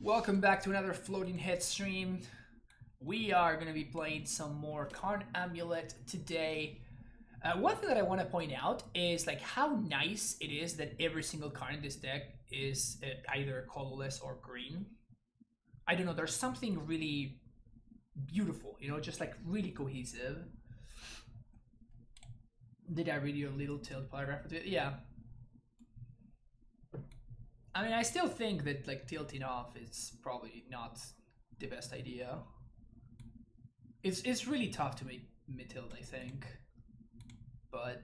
Welcome back to another Floating Head stream. We are going to be playing some more Karn Amulet today. One thing that I want to point out is like how nice it is that every single card in this deck is either colorless or green. I don't know, there's something really beautiful, you know, just like really cohesive. Did I read your little tilt paragraph? Yeah. I mean, I still think that like tilting off is probably not the best idea. It's really tough to make mid tilt, I think, but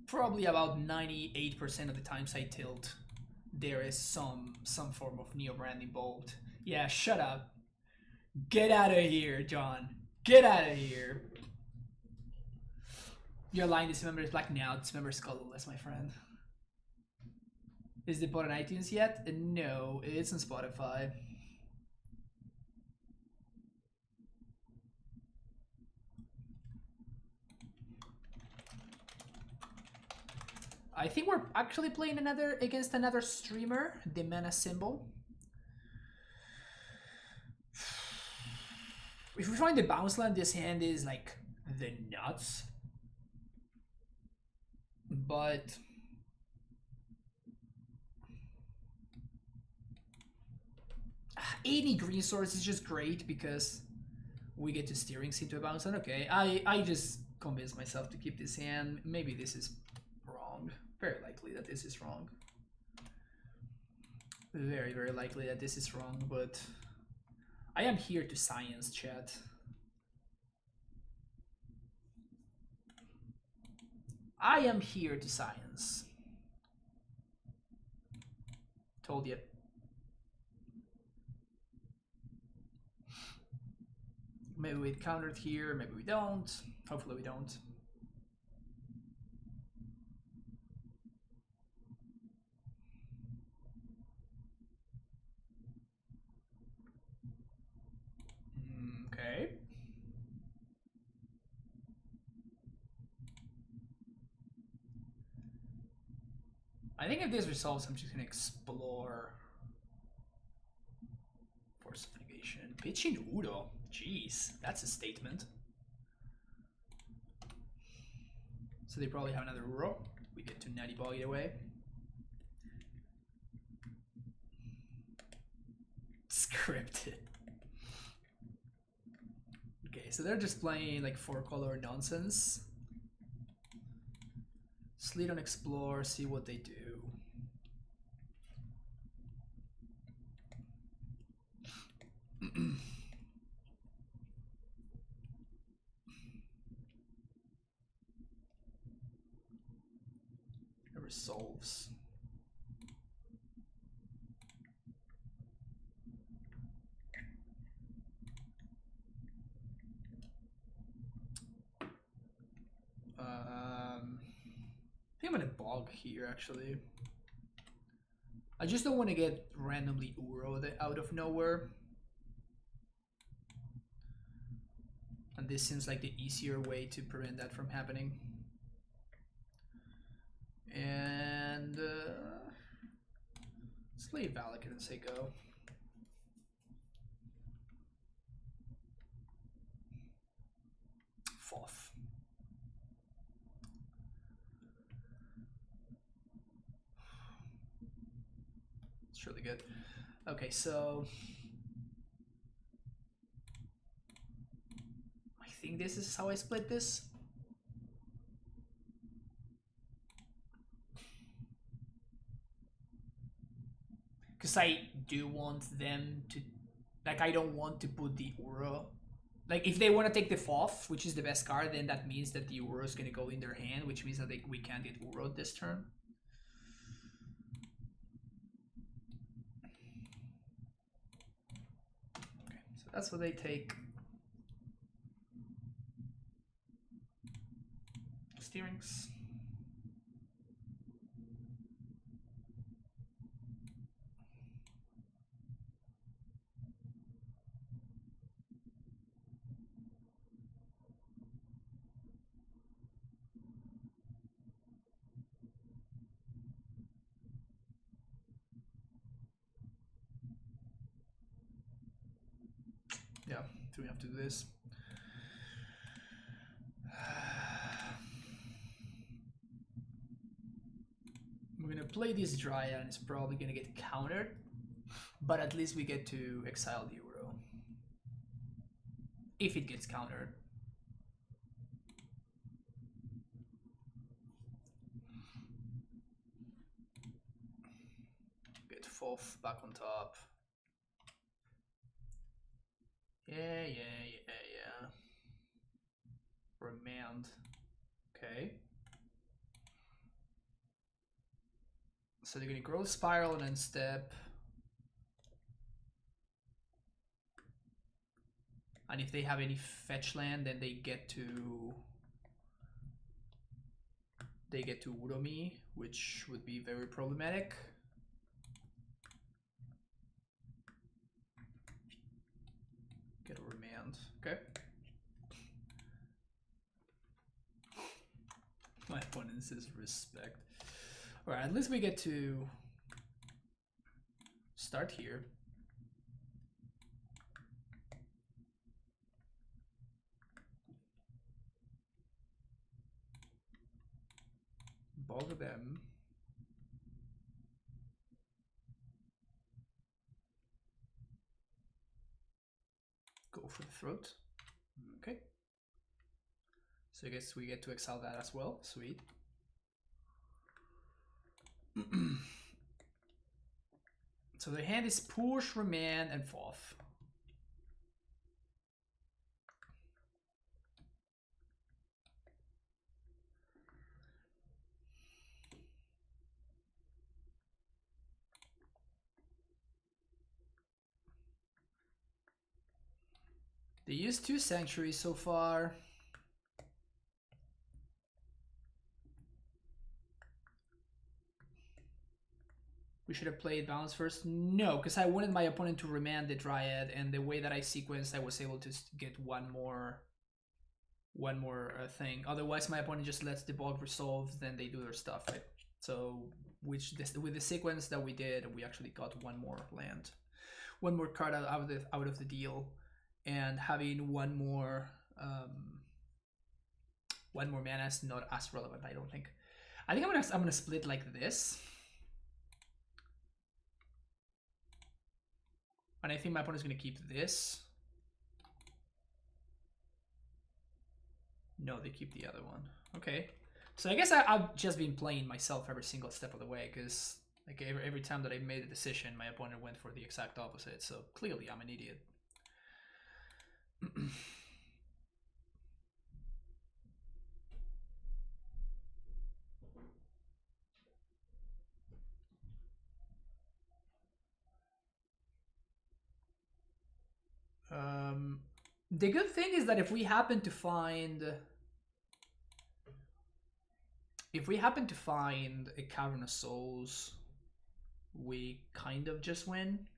probably about 98% of the times I tilt, there is some form of Neobrand involved. Yeah, shut up. Get out of here, John. Get out of here. Your line this member is black now. This member is colorless, my friend. Is the bot on iTunes yet? No, it's on Spotify. I think we're actually playing against another streamer, the mana symbol. If we find the bounce land, this hand is like the nuts. But any green source is just great because we get to steering into a bounce land. Okay, I just convinced myself to keep this hand. Maybe this is wrong. Very likely that this is wrong. Very, very likely that this is wrong, but I am here to science, chat. I am here to science. Told you. Maybe we countered here, maybe we don't. Hopefully we don't. Okay. I think if this resolves, I'm just gonna explore Force of Negation. Pitching Udo. Jeez, that's a statement. So they probably have another Uro. We get to Natty Ball either way. Scripted. Okay, so they're just playing like 4-color nonsense. Sleet on Explore, see what they do. It resolves. I think I'm gonna bog here actually. I just don't want to get randomly Uro'd out of nowhere. And this seems like the easier way to prevent that from happening. And let's leave Valakut and say go. Fourth. It's really good. Okay, so I think this is how I split this. Because I do want them to, like, I don't want to put the Uro. Like, if they want to take the Foth, which is the best card, then that means that the Uro is going to go in their hand, which means that we can't get Uro'd this turn. Okay, so that's what they take. Steerings. Do we have to do this? We're gonna play this Dryad and it's probably gonna get countered, but at least we get to exile the Uro. If it gets countered. Get Foff back on top. Yeah. Remand. Okay. So they're gonna Growth Spiral and then step. And if they have any fetch land, then they get to Uromi, which would be very problematic. Get a Remand. Okay. My opponent says respect. Alright, at least we get to start here. Bother them. Go for the throat. Okay. So I guess we get to exile that as well. Sweet. So their hand is push, remand, and Foff. They used 2 sanctuaries so far. We should have played balance first. No, because I wanted my opponent to remand the Dryad, and the way that I sequenced, I was able to get one more thing. Otherwise, my opponent just lets the bulk resolve, then they do their stuff, right? So, with the sequence that we did, we actually got one more land, one more card out of the deal, and having one more mana is not as relevant, I don't think. I think I'm gonna split like this. And I think my opponent's going to keep this. No, they keep the other one. Okay. So I guess I've just been playing myself every single step of the way, because like every time that I made a decision, my opponent went for the exact opposite. So clearly I'm an idiot. The good thing is that if we happen to find a Cavern of Souls, we kind of just win.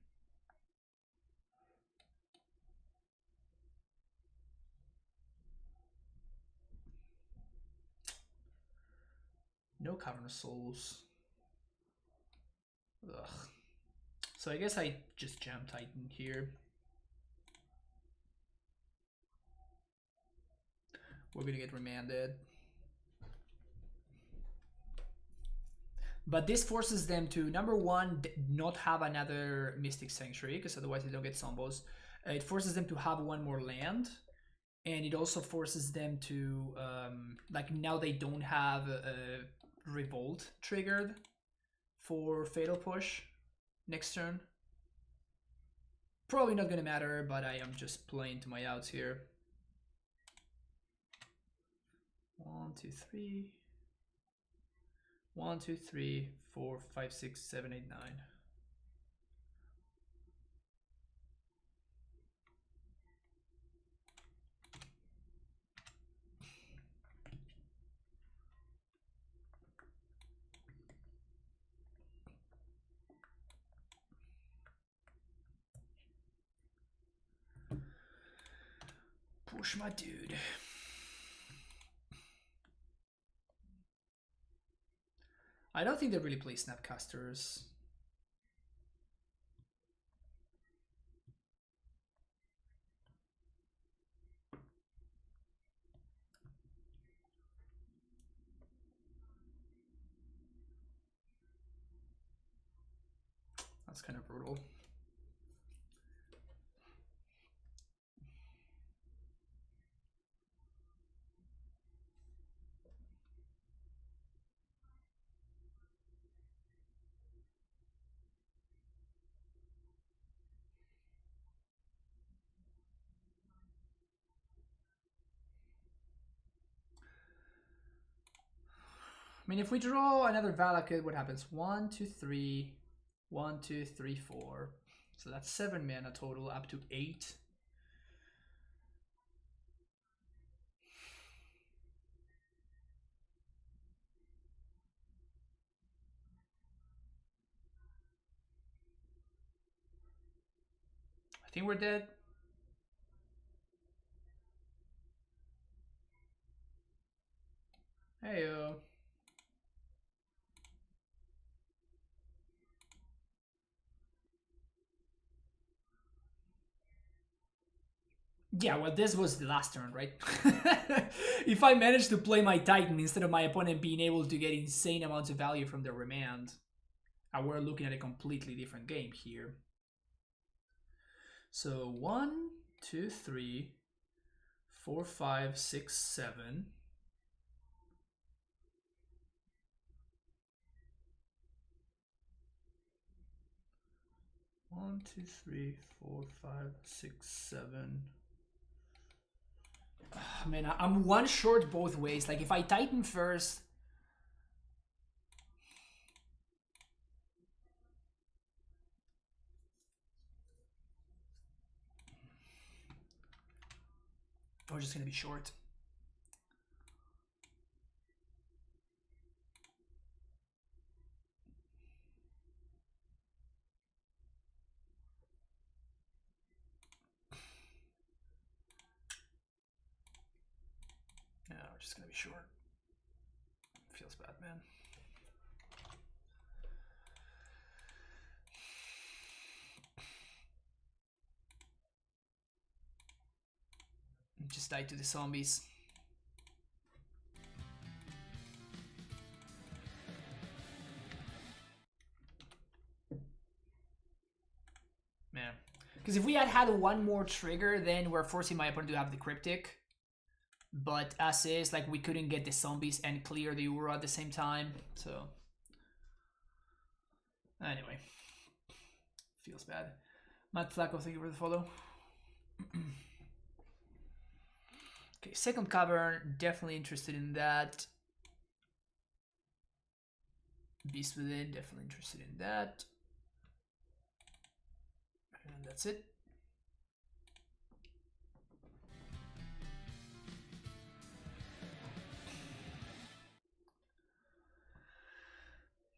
No Cavern of Souls. Ugh. So I guess I just Jam Titan here. We're gonna get remanded. But this forces them to, number one, not have another Mystic Sanctuary, because otherwise they don't get Sombos. It forces them to have one more land. And it also forces them to, like now they don't have a Revolt triggered for Fatal Push next turn. Probably not gonna matter, but I am just playing to my outs here. 1, 2, 3. 1, 2, 3, 4, 5, 6, 7, 8, 9. Push my dude. I don't think they really play Snapcasters. That's kind of brutal. I mean, if we draw another Valakut, what happens? 1, 2, 3. 1, 2, 3, 4. So that's 7 mana total, up to 8. I think we're dead. Heyo. Yeah, well, this was the last turn, right? If I managed to play my Titan instead of my opponent being able to get insane amounts of value from their remand, we're looking at a completely different game here. So 1, 2, 3, 4, 5, 6, 7. One, two, three, 4, 5, 6, 7. Man, I'm one short both ways. Like, if I Titan first... We're just gonna be short. Yeah, we're just gonna be short. Feels bad, man. Just died to the zombies. Man. Because if we had had one more trigger, then we're forcing my opponent to have the Cryptic. But as is, like, we couldn't get the zombies and clear the Uro at the same time. So, anyway. Feels bad. Matt Flacco, thank you for the follow. Okay, second cavern, definitely interested in that. Beast Within, definitely interested in that. And that's it.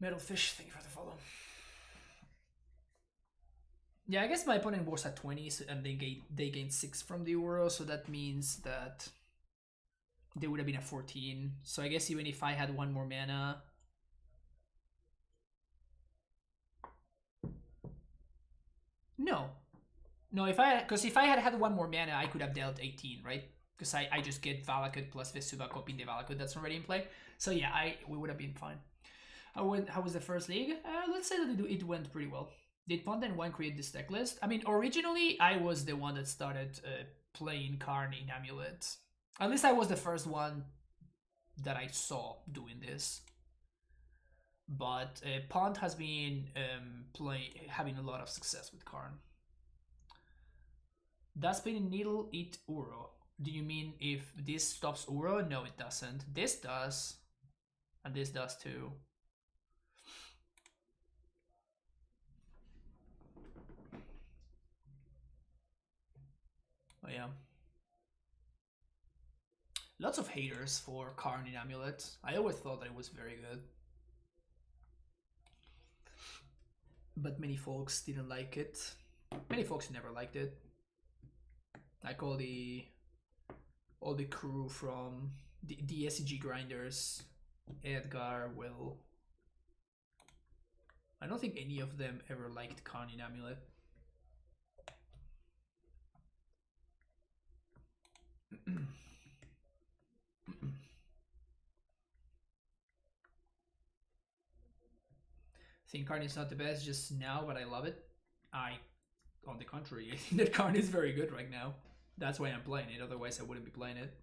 Metalfish, thank you for the follow. Yeah, I guess my opponent was at 20, and they gained 6 from the Uro, so that means that they would have been at 14. So I guess even if I had one more mana... No. No, if I had had one more mana, I could have dealt 18, right? Because I just get Valakut plus Vesuva copying the Valakut that's already in play. So yeah, we would have been fine. How was the first league? Let's say that it went pretty well. Did Pond and One create this deck list? I mean, originally I was the one that started playing Karn in Amulet. At least I was the first one that I saw doing this. But Pond has been having a lot of success with Karn. Does spinning needle eat Uro? Do you mean if this stops Uro? No, it doesn't. This does. And this does too. Oh yeah. Lots of haters for Karn in Amulet. I always thought that it was very good. But many folks didn't like it. Many folks never liked it. Like all the crew from the SCG grinders, Edgar, Will. I don't think any of them ever liked Karn in Amulet. think Karn is not the best just now, but I love it. On the contrary, I think that Karn is very good right now. That's why I'm playing it, otherwise I wouldn't be playing it.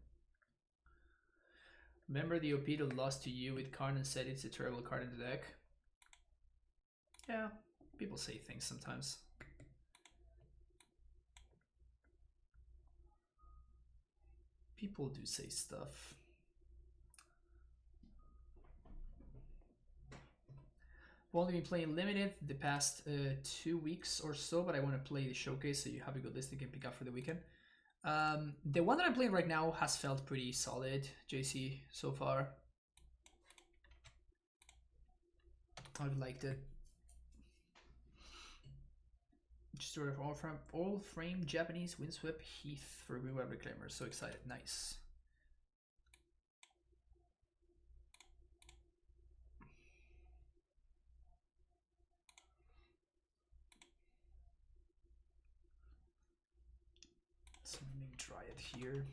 Remember the OP that lost to you with Karn and said it's a terrible card in the deck? Yeah, people say things sometimes. People do say stuff. I've only been playing limited the past 2 weeks or so, but I want to play the showcase so you have a good list you can pick up for the weekend. The one that I'm playing right now has felt pretty solid, JC, so far. I've liked it. Just sort of all frame Japanese Windswept Heath for Green Web Reclaimer. So excited, nice. Swimming Dryad here.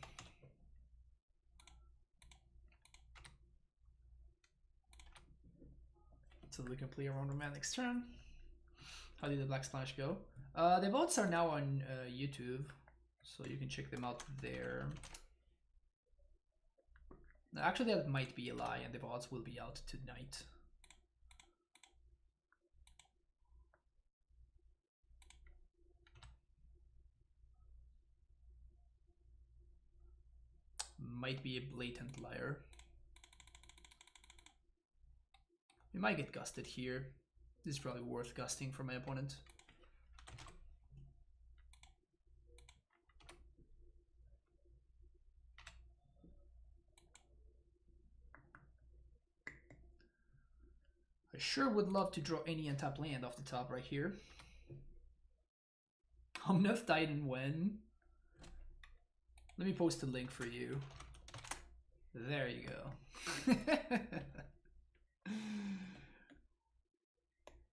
So we can play around Romantic's turn. How did the Black Splash go? The votes are now on YouTube, so you can check them out there. Actually, that might be a lie, and the votes will be out tonight. Might be a blatant liar. We might get gusted here. This is probably worth gusting for my opponent. I sure would love to draw any untapped land off the top right here. Omnath Titan when? Let me post a link for you. There you go.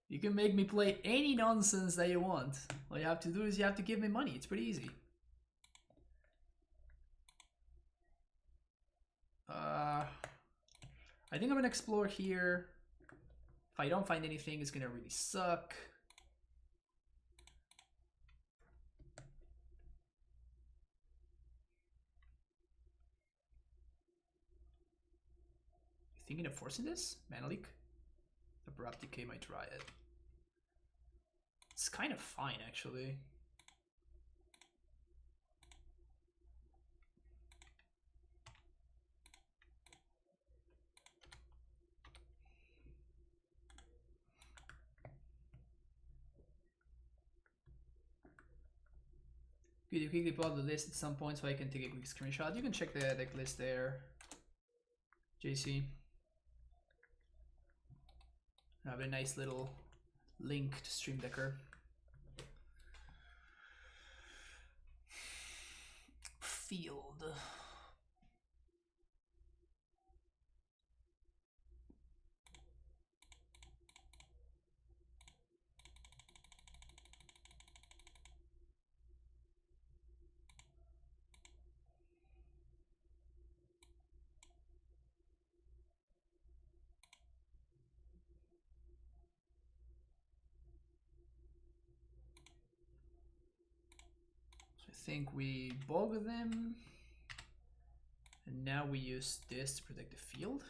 You can make me play any nonsense that you want. All you have to do is you have to give me money. It's pretty easy. I think I'm gonna explore here. If I don't find anything, it's gonna really suck. You thinking of forcing this? Mana Leak? Abrupt Decay might try it. It's kind of fine, actually. Could you quickly pull out the list at some point so I can take a quick screenshot? You can check the deck list there, JC. I have a nice little link to Stream Decker. Field. I think we bog them, and now we use this to protect the field.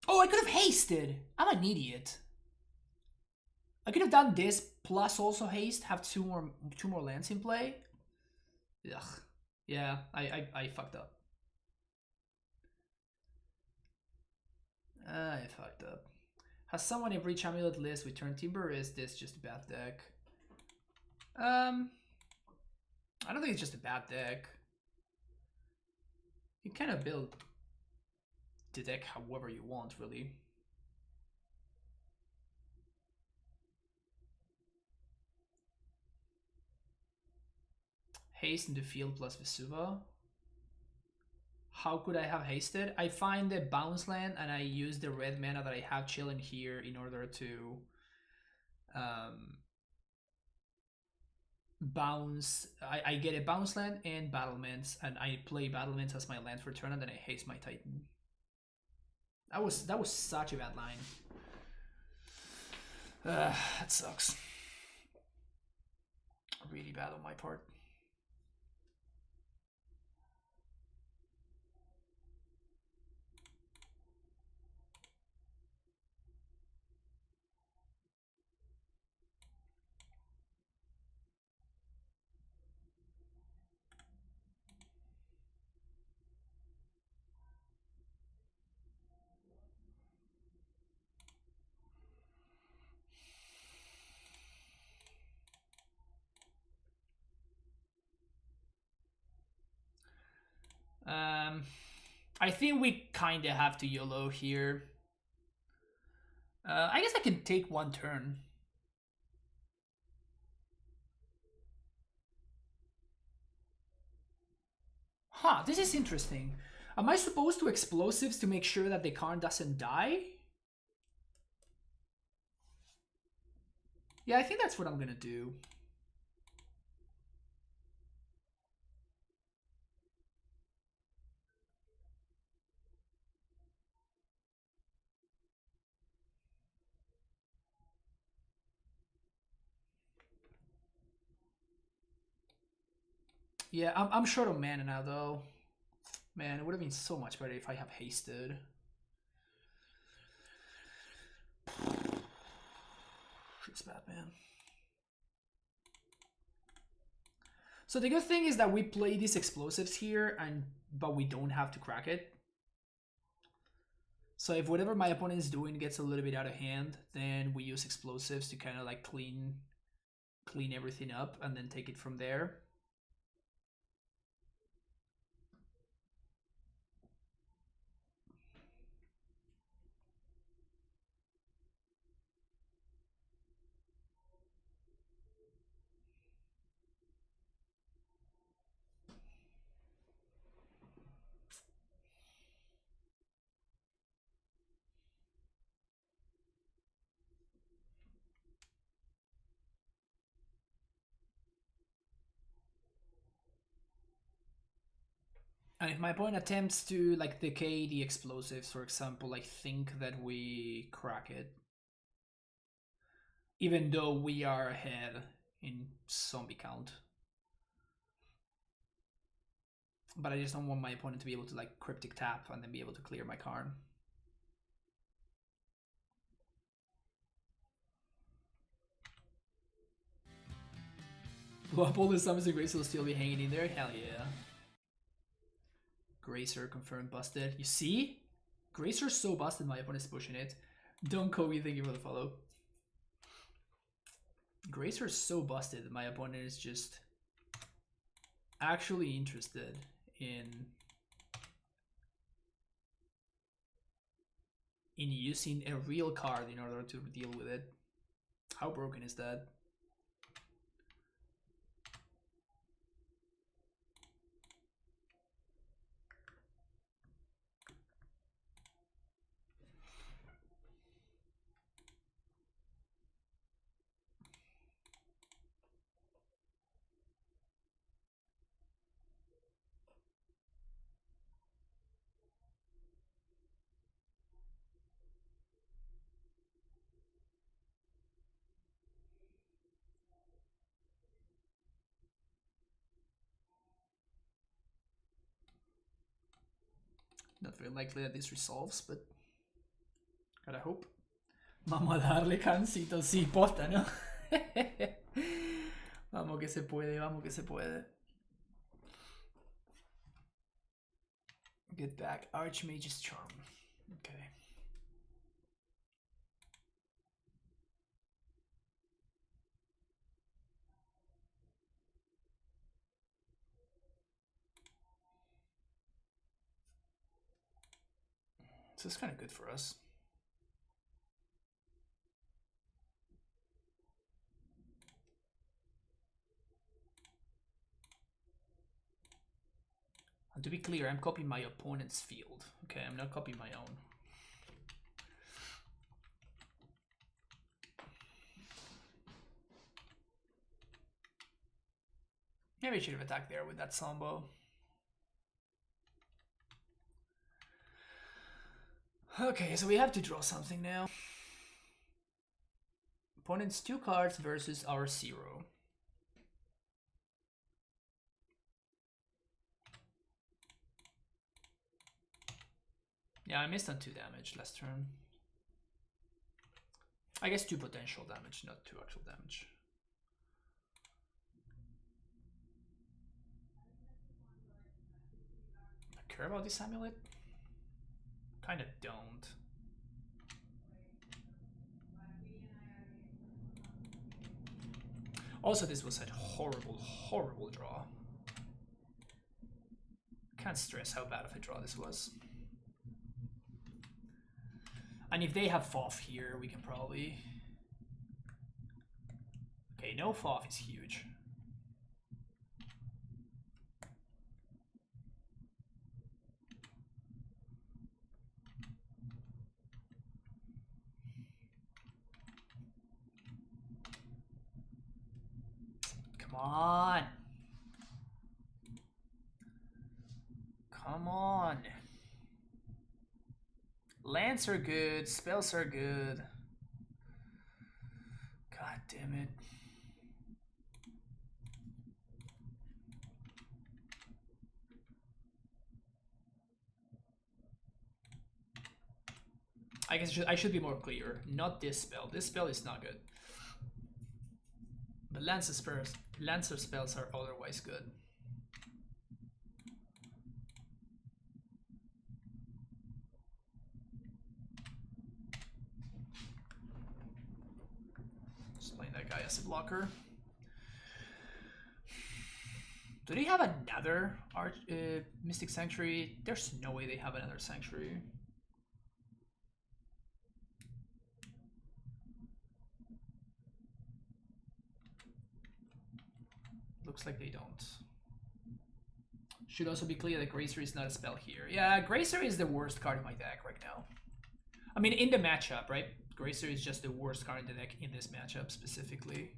Oh, I could have hasted. I'm an idiot. I could have done this plus also haste, have two more lands in play. Ugh. Yeah, I fucked up. I fucked up. Has someone a Breach Amulet list with Turn Timber, or is this just a bad deck? I don't think it's just a bad deck. You kind of build the deck however you want, really. Haste in the field plus Vesuva. How could I have hasted? I find a bounce land and I use the red mana that I have chilling here in order to bounce. I get a bounce land and battlements, and I play battlements as my land for turn, and then I haste my Titan. That was such a bad line. That sucks. Really bad on my part. I think we kind of have to YOLO here. I guess I can take one turn. Huh, this is interesting. Am I supposed to explosives to make sure that the Karn doesn't die? Yeah, I think that's what I'm gonna do. Yeah, I'm short on mana now though. Man, it would have been so much better if I have hasted. It's bad, man. So the good thing is that we play these explosives here, but we don't have to crack it. So if whatever my opponent is doing gets a little bit out of hand, then we use explosives to kind of like clean everything up and then take it from there. And if my opponent attempts to like decay the explosives, for example, I think that we crack it. Even though we are ahead in zombie count. But I just don't want my opponent to be able to like cryptic tap and then be able to clear my Karn. Blow up all the summons and Grace will still be hanging in there? Hell yeah. Gracer confirmed busted. You see? Gracer's so busted, my opponent's pushing it. Don't Kobe, thank you for the follow. Gracer's so busted that my opponent is just actually interested in using a real card in order to deal with it. How broken is that? Not very likely that this resolves, but gotta hope. Vamos a darle cancito, sí, posta, ¿no? Vamos que se puede, vamos que se puede. Get back Archmage's Charm. Okay. So it's kind of good for us. And to be clear, I'm copying my opponent's field. Okay, I'm not copying my own. Maybe I should have attacked there with that Sombo. Okay, so we have to draw something now. Opponent's 2 cards versus our 0. Yeah, I missed on 2 damage last turn. I guess 2 potential damage, not 2 actual damage. I care about this amulet? Kind of don't. Also, this was a horrible, horrible draw. Can't stress how bad of a draw this was. And if they have FOF here, we can probably... Okay, no FOF is huge. Come on. Come on. Lands are good, spells are good. God damn it. I guess I should be more clear. Not this spell. This spell is not good. But Lancer spells are otherwise good. Just playing that guy as a blocker. Do they have another Mystic Sanctuary? There's no way they have another Sanctuary. Looks like they don't. Should also be clear that Gracer is not a spell here. Yeah, Gracer is the worst card in my deck right now. I mean, in the matchup, right? Gracer is just the worst card in the deck in this matchup specifically.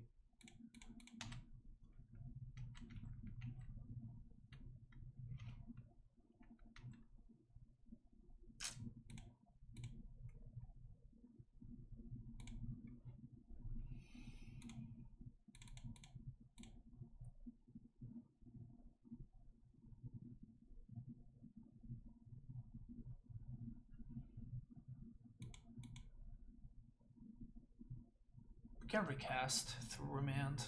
We can recast through Remand.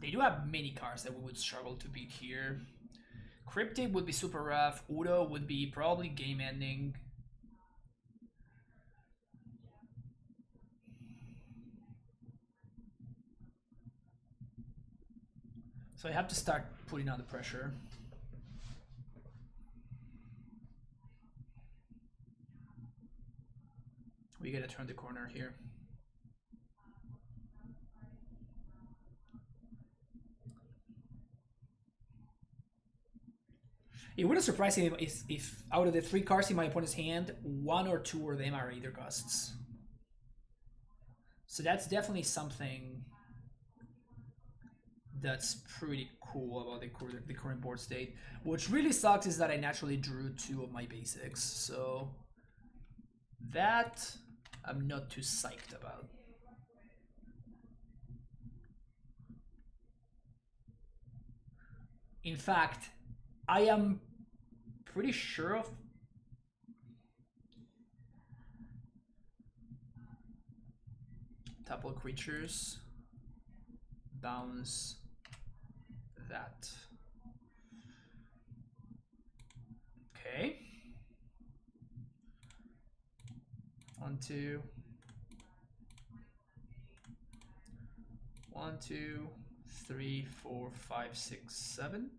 They do have many cards that we would struggle to beat here. Cryptic would be super rough. Udo would be probably game ending. So I have to start putting on the pressure. We gotta turn the corner here. It wouldn't surprise me if out of the 3 cards in my opponent's hand, 1 or 2 of them are Aether Gusts. So that's definitely something that's pretty cool about the current board state. What really sucks is that I naturally drew 2 of my basics, so that I'm not too psyched about. In fact, I am pretty sure of Topple creatures, bounce, that. Okay. 1, 2. 1, 2, 3, 4, 5, 6, 7.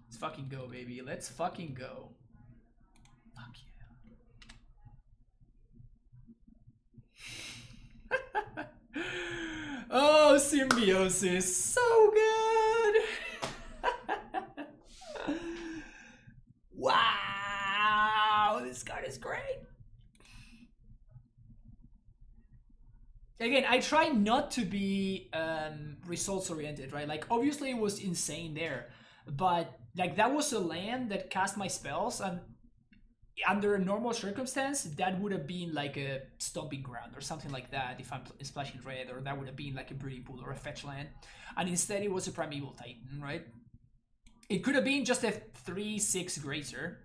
Let's fucking go, baby. Let's fucking go. Fuck yeah. Oh, Symbiosis. So good. Wow. This card is great. Again, I try not to be results oriented, right? Like, obviously it was insane there, but like that was a land that cast my spells, and under a normal circumstance that would have been like a stomping ground or something like that if I'm splashing red, or that would have been like a breeding pool or a fetch land, and instead it was a primeval titan, right? It could have been just a 3/6 grazer,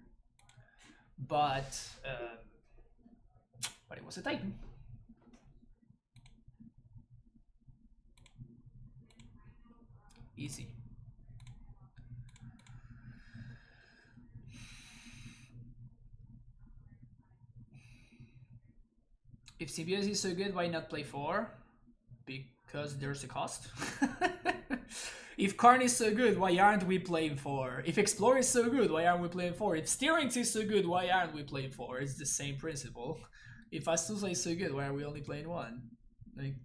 but it was a titan. Easy. If Symbiosis is so good, why not play 4? Because there's a cost. If Karn is so good, why aren't we playing 4? If Explore is so good, why aren't we playing 4? If Steerings is so good, why aren't we playing 4? It's the same principle. If Astusa is so good, why are we only playing 1? Like,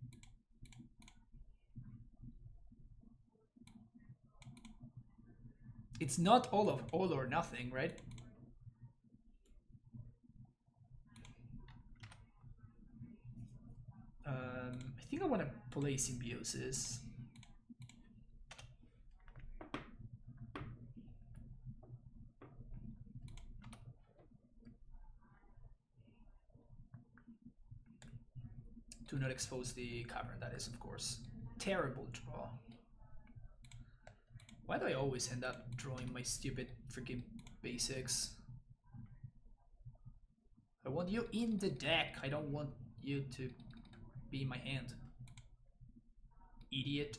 it's not all or nothing, right? I think I want to play Symbiosis. Do not expose the cavern, that is, of course. Terrible draw. Why do I always end up drawing my stupid freaking basics? I want you in the deck. I don't want you to be in my hand. Idiot.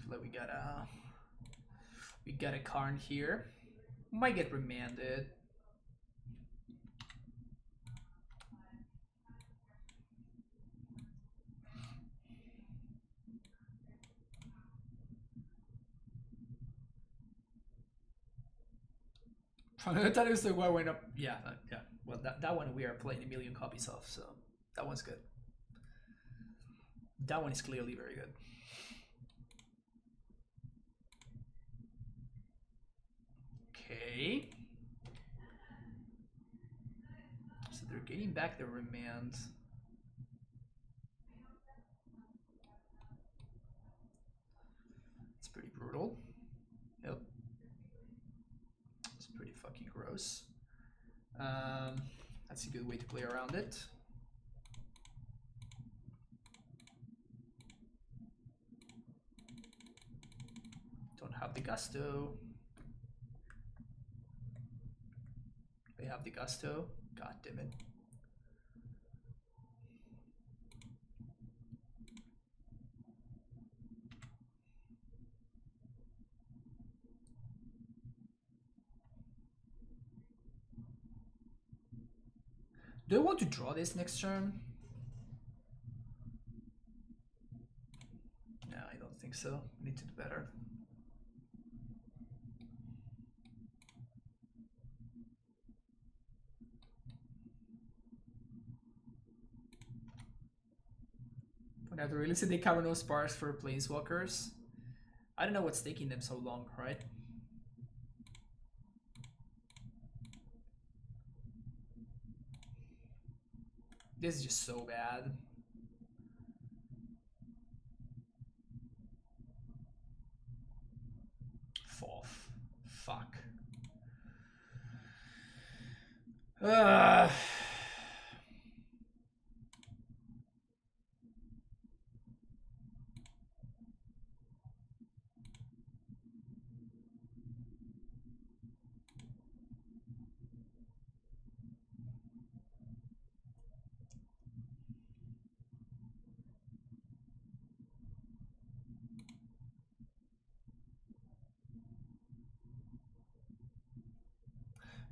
Like we got a Karn here. Might get remanded. That is the one went up. Yeah, yeah. Well, that one we are playing a million copies of, so that one's good. That one is clearly very good. Okay. So they're getting back their remand. It's pretty brutal. Yep. It's pretty fucking gross. That's a good way to play around it. Don't have the gusto. They have the gusto. God damn it. Do I want to draw this next turn? No, I don't think so. I need to do better. Now to release it, they cover no sparks for planeswalkers. I don't know what's taking them so long, right? This is just so bad. Fourth. Fuck.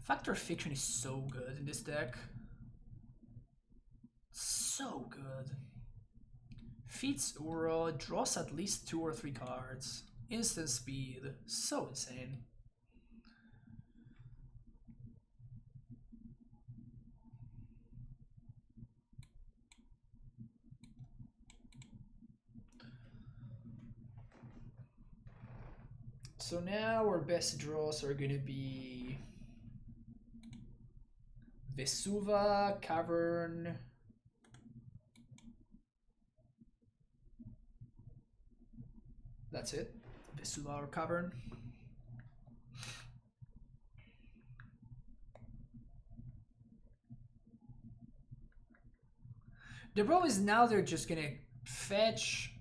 Factor Fiction is so good in this deck. So good. Feats Aura, draws at least 2 or 3 cards. Instant speed. So insane. So now our best draws are gonna be Vesuva, Cavern. That's it. Vesuva or Cavern. The problem is now they're just gonna fetch,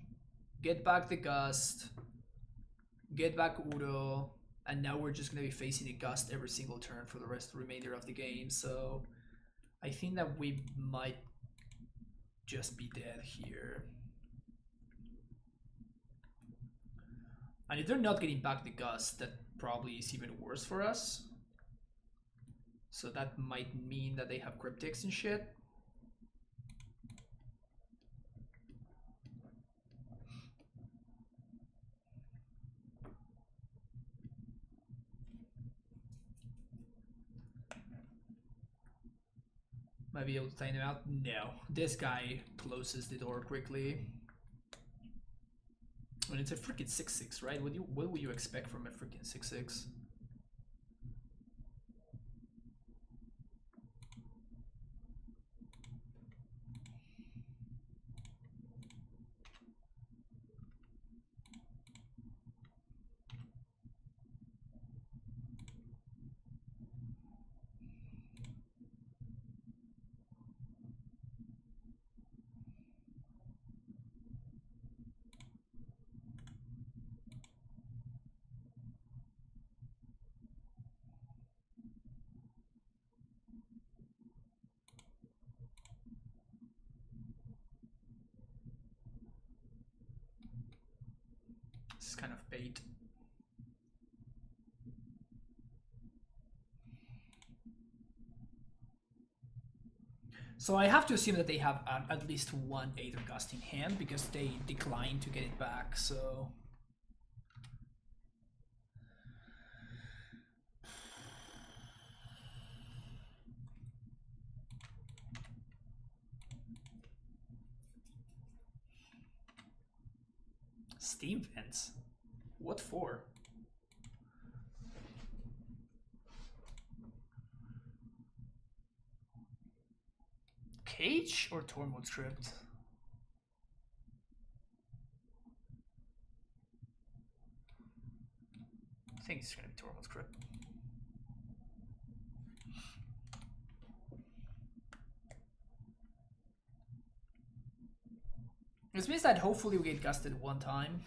get back the Gust, get back Udo, and now we're just gonna be facing a Gust every single turn for the remainder of the game. So I think that we might just be dead here. And if they're not getting back the Gust, that probably is even worse for us. So that might mean that they have Cryptics and shit. Might be able to time them out. No, this guy closes the door quickly. And it's a freaking 6/6, right? What would you expect from a freaking 6/6? This is kind of bait. So I have to assume that they have at least one Aether Gust in hand because they declined to get it back, so... Steam Vents? What for? Cage or Tormod Script? I think it's gonna be Tormod Script. This means that hopefully we get gusted one time.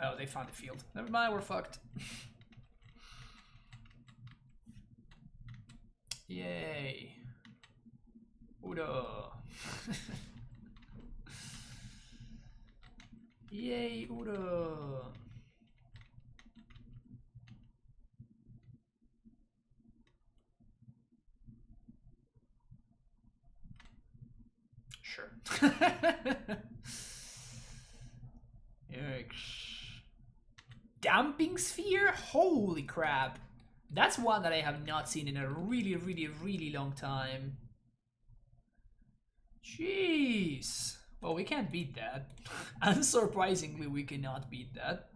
Oh, they found the field. Never mind, we're fucked. Yay. Udo. Yay, Udo. Sure. Damping Sphere? Holy crap. That's one that I have not seen in a really long time. Jeez. Well, we can't beat that. Unsurprisingly, we cannot beat that.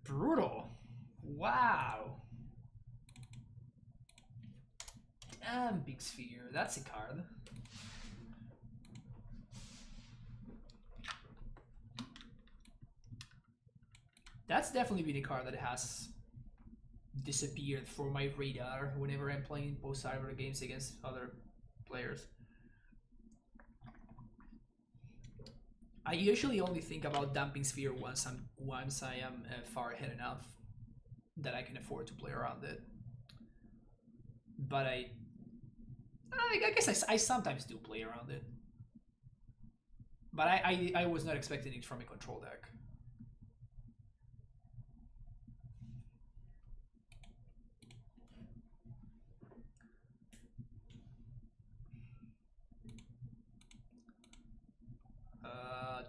Brutal. Wow. Damping Sphere. That's a card. That's definitely been a card that has disappeared from my radar whenever I'm playing post-cyber games against other players. I usually only think about Damping Sphere once I am far ahead enough that I can afford to play around it. But I guess I sometimes do play around it. But I was not expecting it from a control deck.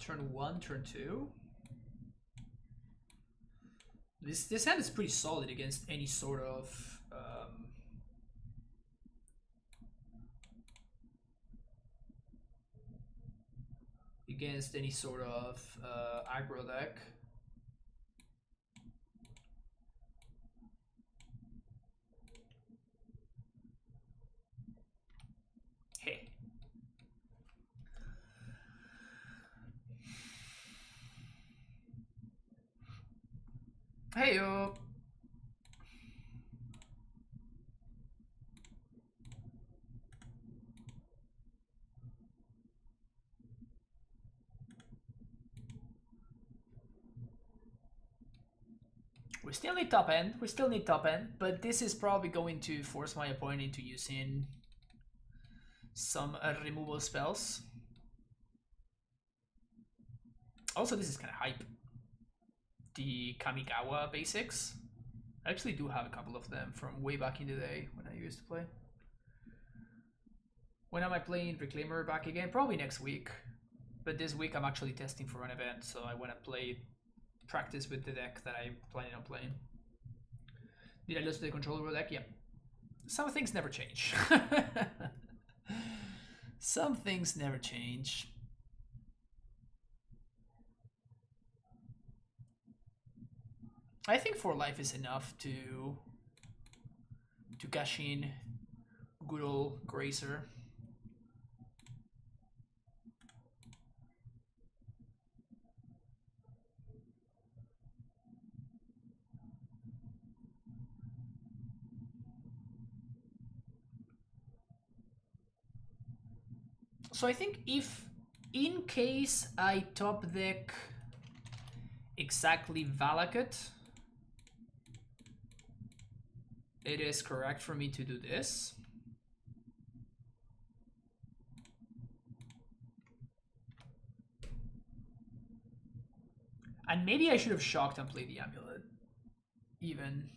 Turn 1, turn 2. This hand is pretty solid against any sort of aggro deck. Hey. Hey yo. We still need top end. We still need top end, but this is probably going to force my opponent into using some removal spells. Also, this is kind of hype. The Kamigawa basics. I actually do have a couple of them from way back in the day when I used to play. When am I playing Reclaimer back again? Probably next week. But this week I'm actually testing for an event, so I want to practice with the deck that I'm planning on playing. Did I lose the controller deck? Yeah. Some things never change. Some things never change. I think 4 life is enough to cash in good old Grazer. So I think if, in case I top deck exactly Valakut, it is correct for me to do this. And maybe I should have shocked and played the Amulet. Even.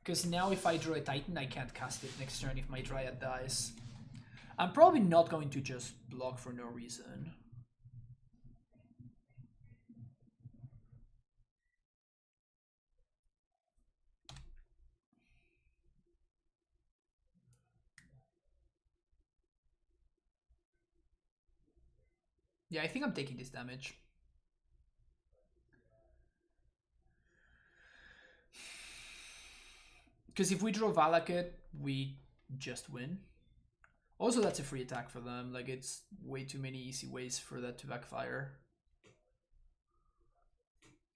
Because now if I draw a Titan, I can't cast it next turn if my Dryad dies. I'm probably not going to just block for no reason. Yeah, I think I'm taking this damage. Because if we draw Valakut, we just win. Also, that's a free attack for them. Like, it's way too many easy ways for that to backfire.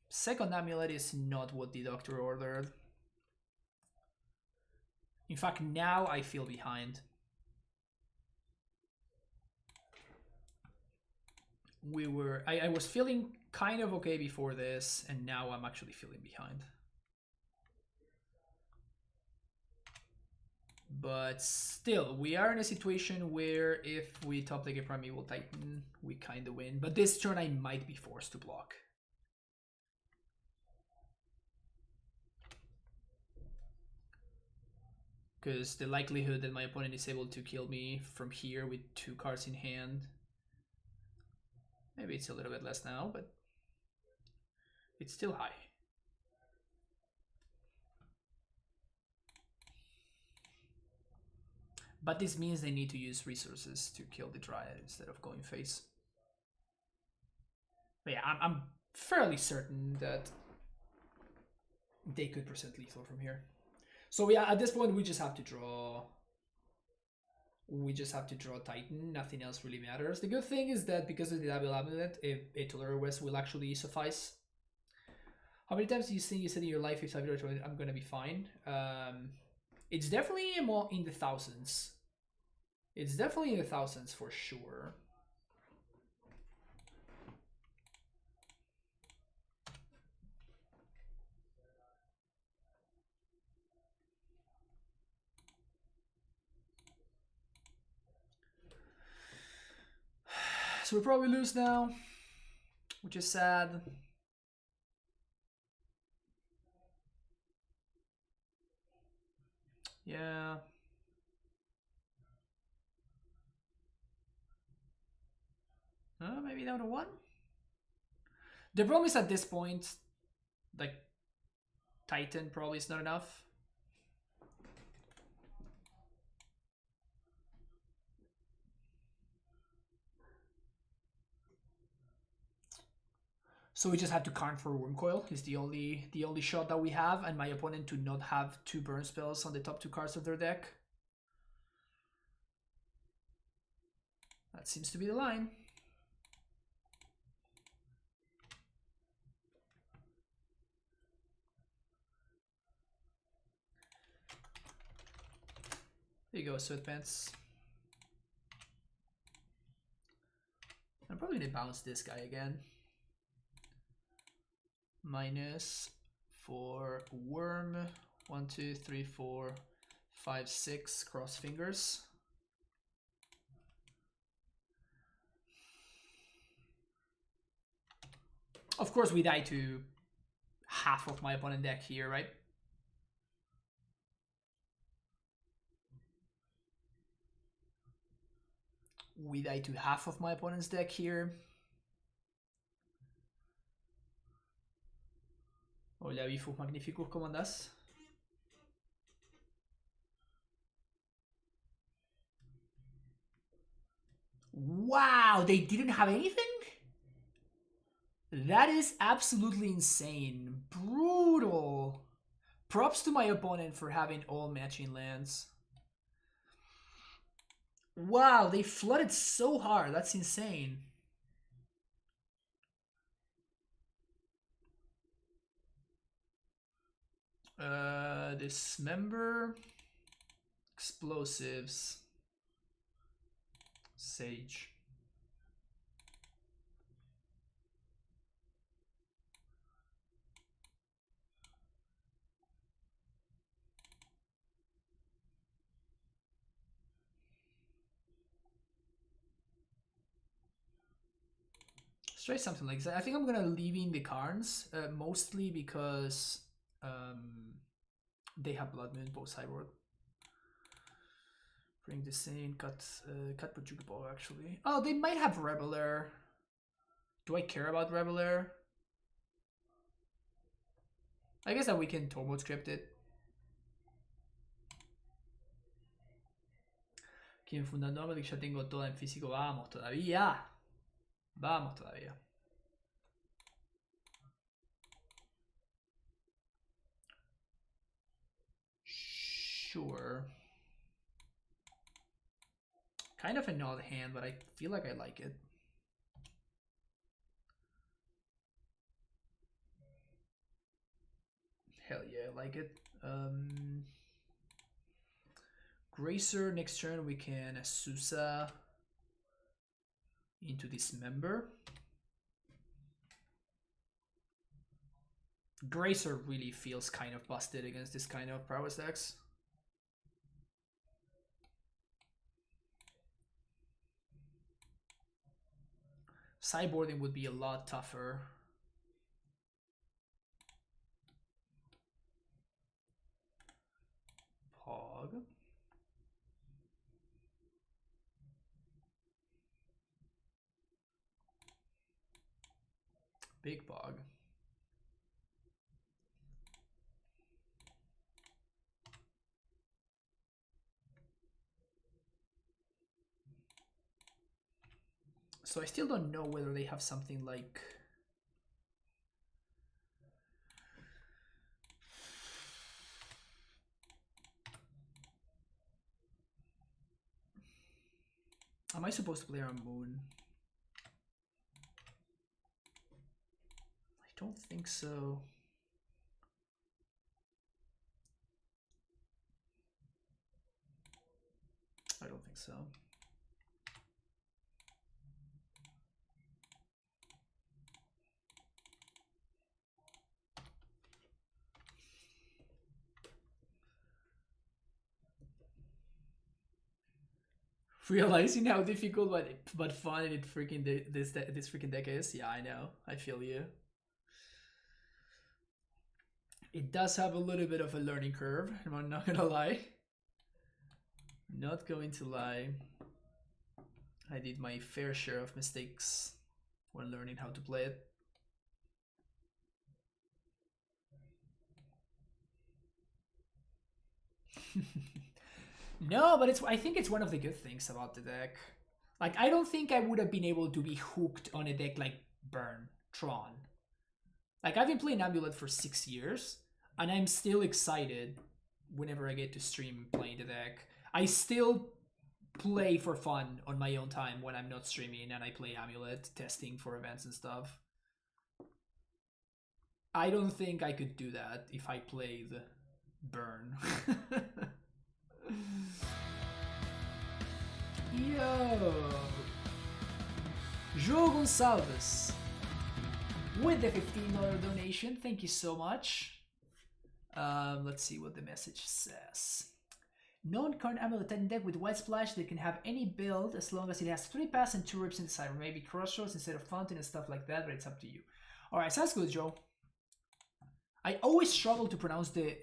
Second Amulet is not what the doctor ordered. In fact, now I feel behind. I was feeling kind of okay before this, and now I'm actually feeling behind. But still, we are in a situation where if we top deck a Primeval Titan, we kind of win. But this turn I might be forced to block. Because the likelihood that my opponent is able to kill me from here with 2 cards in hand, maybe it's a little bit less now, but it's still high. But this means they need to use resources to kill the Dryad instead of going face. But yeah, I'm fairly certain that they could present lethal from here. So yeah, at this point we just have to draw. We just have to draw Titan. Nothing else really matters. The good thing is that because of the double amulet, a Tolerowes will actually suffice. How many times do you think you said in your life if I'm gonna be fine? It's definitely more in the thousands. It's definitely in the thousands for sure. So we probably lose now, which is sad. Yeah. Maybe down to 1? The problem is at this point, like, Titan probably is not enough. So we just have to Karn for Wormcoil. Is the only shot that we have, and my opponent to not have 2 burn spells on the top 2 cards of their deck. That seems to be the line. There you go, Sweatpants. I'm probably gonna bounce this guy again. Minus for Worm. 1, 2, 3, 4, 5, 6. Cross fingers. Of course, we die to half of my opponent deck here, right? We die to half of my opponent's deck here. Hola, Bifus Magnificus, ¿cómo andás? Wow, they didn't have anything? That is absolutely insane. Brutal. Props to my opponent for having all matching lands. Wow, they flooded so hard. That's insane. Dismember. Explosives. Sage. Let's try something like that. I think I'm gonna leave in the Karns, mostly because they have Blood Moon, both Cyborg. Bring this in, cut Bujukibo actually. Oh, they might have Reveler. Do I care about Reveler? I guess that we can turbo script it. Quien fundando Arma, ya tengo toda en físico. Vamos todavía. Vamos todavía. Sure. Kind of an odd hand, but I feel like I like it. Hell yeah, I like it. Gracer, next turn we can Asusa into Dismember. Gracer really feels kind of busted against this kind of Prowess decks. Sideboarding would be a lot tougher. Pog. Big Pog. So I still don't know whether they have something like... Am I supposed to play on Moon? I don't think so. I don't think so. Realizing how difficult but fun it freaking this freaking deck is. Yeah, I know. I feel you. It does have a little bit of a learning curve. I'm not gonna lie. Not going to lie. I did my fair share of mistakes when learning how to play it. No, but I think it's one of the good things about the deck. Like, I don't think I would have been able to be hooked on a deck like Burn, Tron. Like, I've been playing Amulet for 6 years, and I'm still excited whenever I get to stream playing the deck. I still play for fun on my own time when I'm not streaming, and I play Amulet, testing for events and stuff. I don't think I could do that if I played Burn. Yo! Joe Gonçalves with the $15 donation. Thank you so much. Let's see what the message says. Non-Karn Amulet Titan deck with White Splash that can have any build as long as it has 3 paths and 2 rips inside, or maybe Crossroads instead of Fountain and stuff like that, but it's up to you. Alright, sounds good, Joe. I always struggle to pronounce the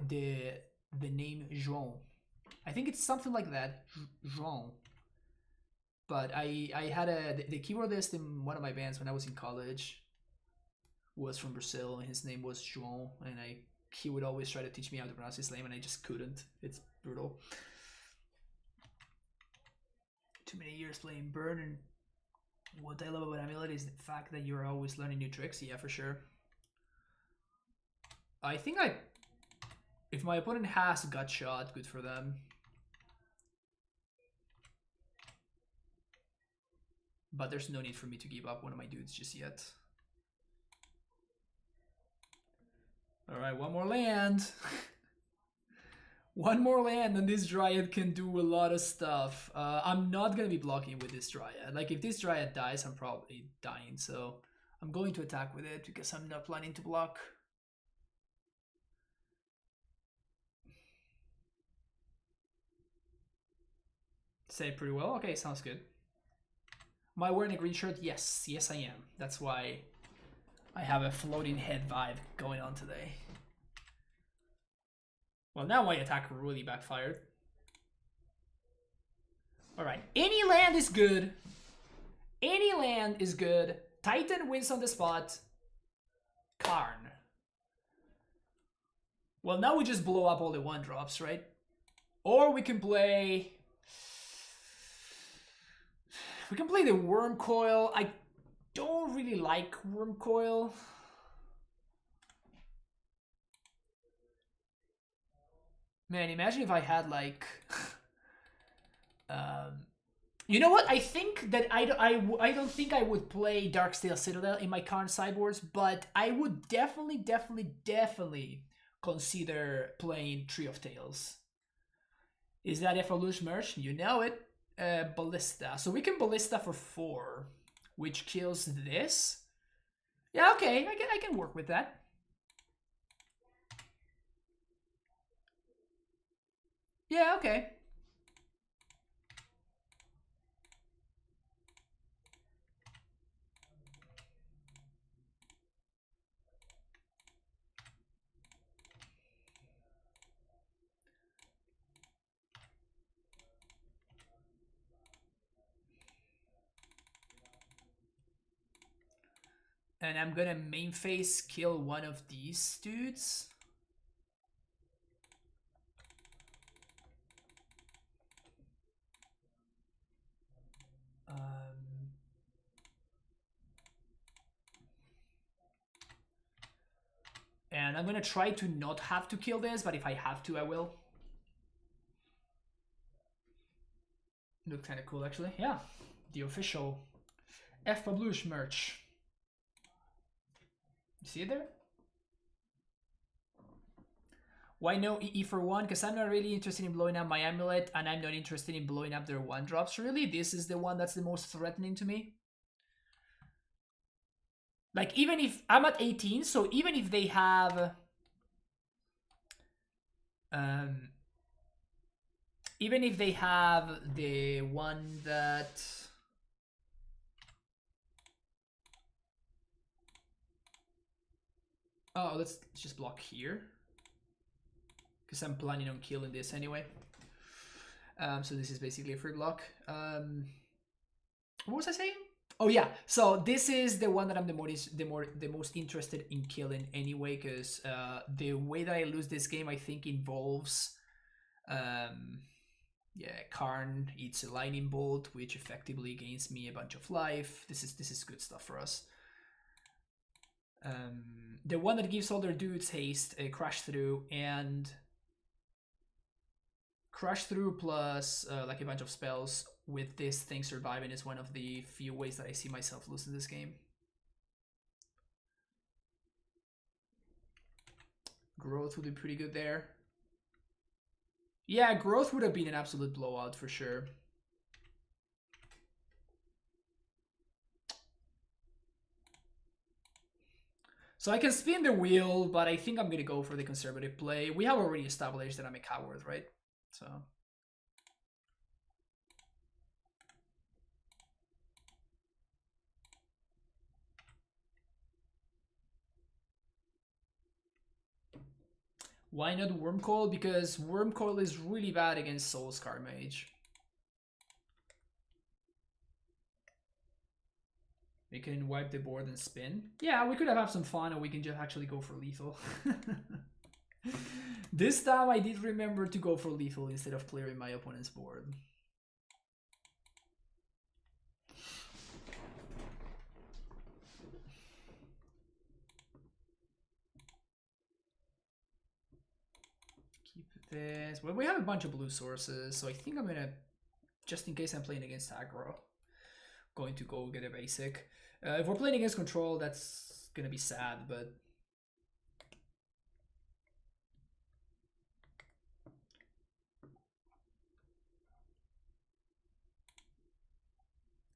name Joan. I think it's something like that, Joan. But I had the keyboardist in one of my bands when I was in college was from Brazil, and his name was João, and he would always try to teach me how to pronounce his name, and I just couldn't. It's brutal. Too many years playing Burn, and what I love about Amulet is the fact that you're always learning new tricks. Yeah, for sure. I think if my opponent has Gut Shot, good for them. But there's no need for me to give up one of my dudes just yet. Alright, one more land. One more land and this Dryad can do a lot of stuff. I'm not going to be blocking with this Dryad. Like, if this Dryad dies, I'm probably dying. So I'm going to attack with it because I'm not planning to block. Say pretty well. Okay, sounds good. Am I wearing a green shirt? Yes, yes I am. That's why I have a floating head vibe going on today. Well, now my attack really backfired. Alright, any land is good. Any land is good. Titan wins on the spot. Karn. Well, now we just blow up all the 1-drops, right? Or we can play... We can play the Worm Coil. I don't really like Worm Coil. Man, imagine if I had like... you know what? I think that I don't think I would play Darksteel Citadel in my Karn sideboards, but I would definitely consider playing Tree of Tales. Is that Evolution merch? You know it. Ballista. So we can Ballista for 4, which kills this. Yeah, okay, I can work with that. Yeah, okay. And I'm gonna main phase kill one of these dudes. And I'm gonna try to not have to kill this, but if I have to, I will. Looks kind of cool, actually. Yeah, the official F. Pablush merch. You see it there? Why no EE for 1? Because I'm not really interested in blowing up my Amulet, and I'm not interested in blowing up their 1-drops, really. This is the one that's the most threatening to me. Like, even if... I'm at 18, so even if they have... even if they have the one that... Oh, let's just block here. Because I'm planning on killing this anyway. So this is basically a free block. What was I saying? Oh yeah, so this is the one that I'm the most interested in killing anyway, because the way that I lose this game, I think, involves Yeah, Karn eats a lightning bolt, which effectively gains me a bunch of life. This is good stuff for us. The one that gives all their dudes haste, crash through, and crash through plus like a bunch of spells with this thing surviving is one of the few ways that I see myself losing this game. Growth would be pretty good there. Yeah, growth would have been an absolute blowout for sure. So I can spin the wheel, but I think I'm going to go for the conservative play. We have already established that I'm a coward, right? So... Why not Wormcoil? Because Wormcoil is really bad against Soulscar Mage. We can wipe the board and spin. Yeah, we could have some fun, or we can just actually go for lethal. This time I did remember to go for lethal instead of clearing my opponent's board. Keep this. Well, we have a bunch of blue sources, so I think I'm gonna, just in case I'm playing against aggro, going to go get a basic. If we're playing against control, that's gonna be sad, but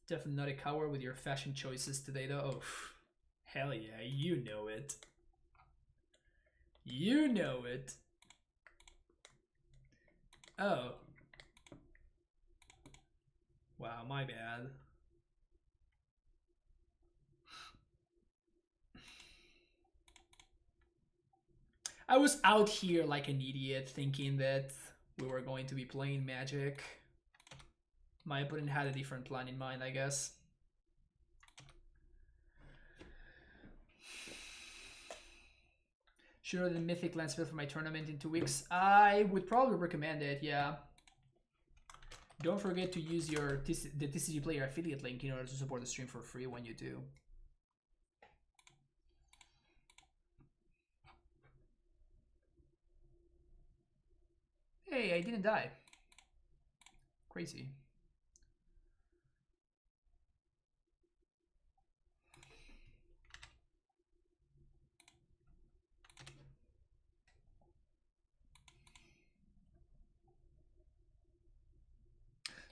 definitely not a coward with your fashion choices today, though. Oh, hell yeah, you know it. You know it. Oh. Wow, my bad. I was out here like an idiot thinking that we were going to be playing Magic. My opponent had a different plan in mind, I guess. Should I the Mythic Landspell for my tournament in 2 weeks? I would probably recommend it, yeah. Don't forget to use your the TCG Player affiliate link in order to support the stream for free when you do. Hey, I didn't die. Crazy.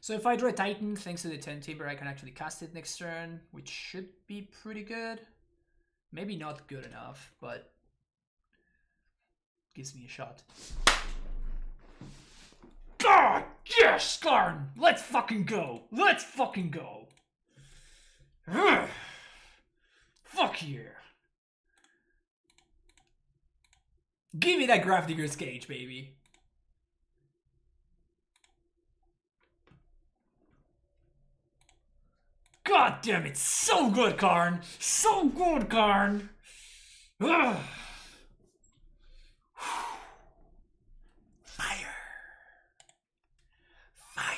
So if I draw a Titan, thanks to the 10 Timber, I can actually cast it next turn, which should be pretty good. Maybe not good enough, but gives me a shot. God, yes, Karn! Let's fucking go! Let's fucking go! Fuck yeah! Give me that Grafdigger's Cage, baby! God damn it, so good, Karn! So good, Karn! Fire! Fire!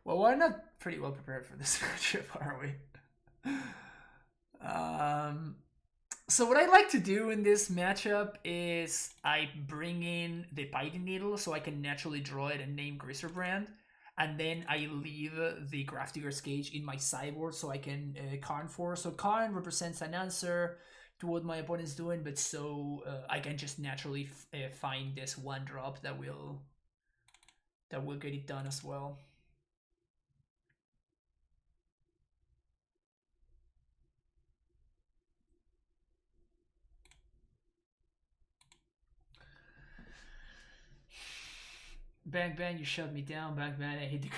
Well, we're not pretty well prepared for this matchup, are we? So what I like to do in this matchup is I bring in the Biting Needle so I can naturally draw it and name Grisserbrand. And then I leave the Grafdigger's Cage in my sideboard so I can Karn for. So Karn represents an answer to what my opponent's doing, but so I can just naturally find this one drop that will get it done as well. Bang bang, you shoved me down. Bang bang, I hit the.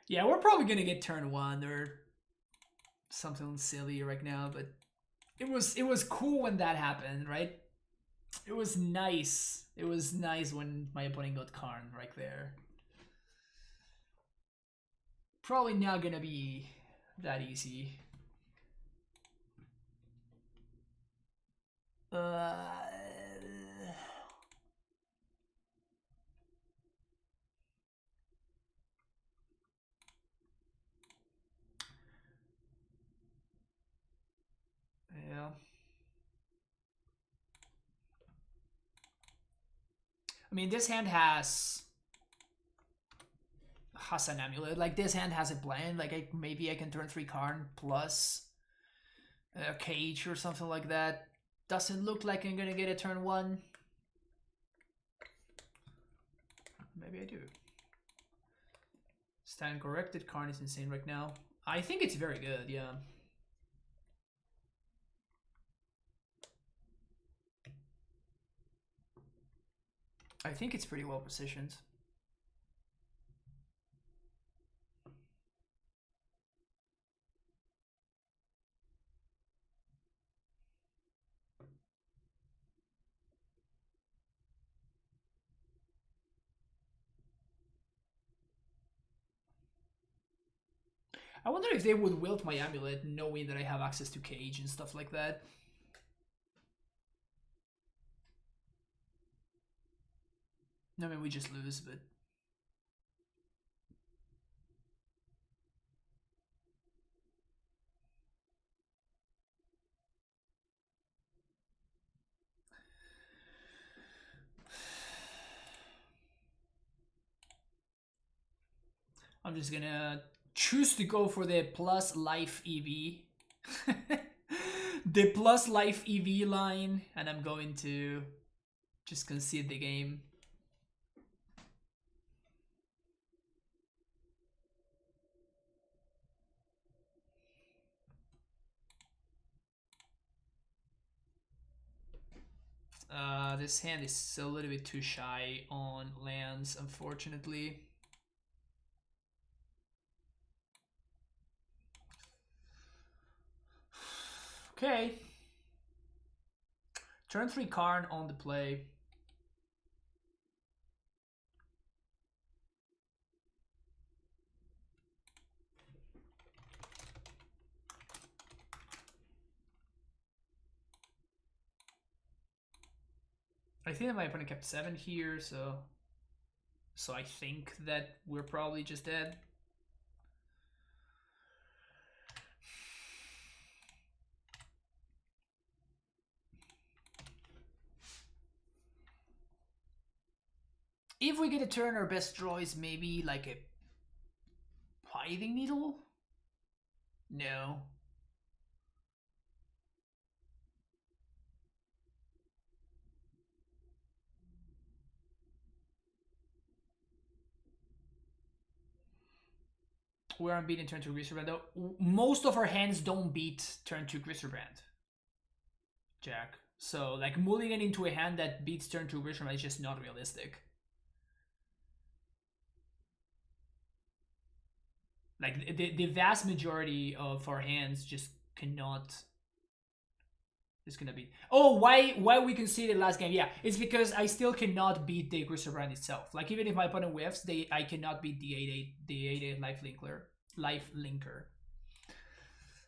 Yeah, we're probably gonna get turn 1 or something silly right now, but it was cool when that happened, right? It was nice. It was nice when my opponent got Karn right there. Probably not gonna be that easy Yeah. I mean, this hand has an amulet. Like, this hand has a blend. Like, maybe I can turn 3 Karn plus a cage or something like that. Doesn't look like I'm gonna get a turn 1. Maybe I do. Stand corrected. Karn is insane right now. I think it's very good, yeah. I think it's pretty well positioned. I wonder if they would wilt my amulet knowing that I have access to cage and stuff like that. I mean, we just lose, but... I'm just gonna choose to go for the plus life EV. The plus life EV line, and I'm going to just concede the game. This hand is a little bit too shy on lands, unfortunately. Okay. Turn 3 Karn on the play. I think that my opponent kept 7 here, so I think that we're probably just dead. If we get a turn, our best draw is maybe like a Pithing Needle? No. We're unbeaten turn 2 Gristerbrand though. Most of our hands don't beat turn 2 Gristerbrand, Jack. So like mulligan into a hand that beats turn 2 Gristerbrand is just not realistic. Like the vast majority of our hands just cannot. It's gonna be. Oh, why we conceded last game? Yeah, it's because I still cannot beat the Gristerbrand itself. Like even if my opponent whiffs, I cannot beat the 8/8 life linker.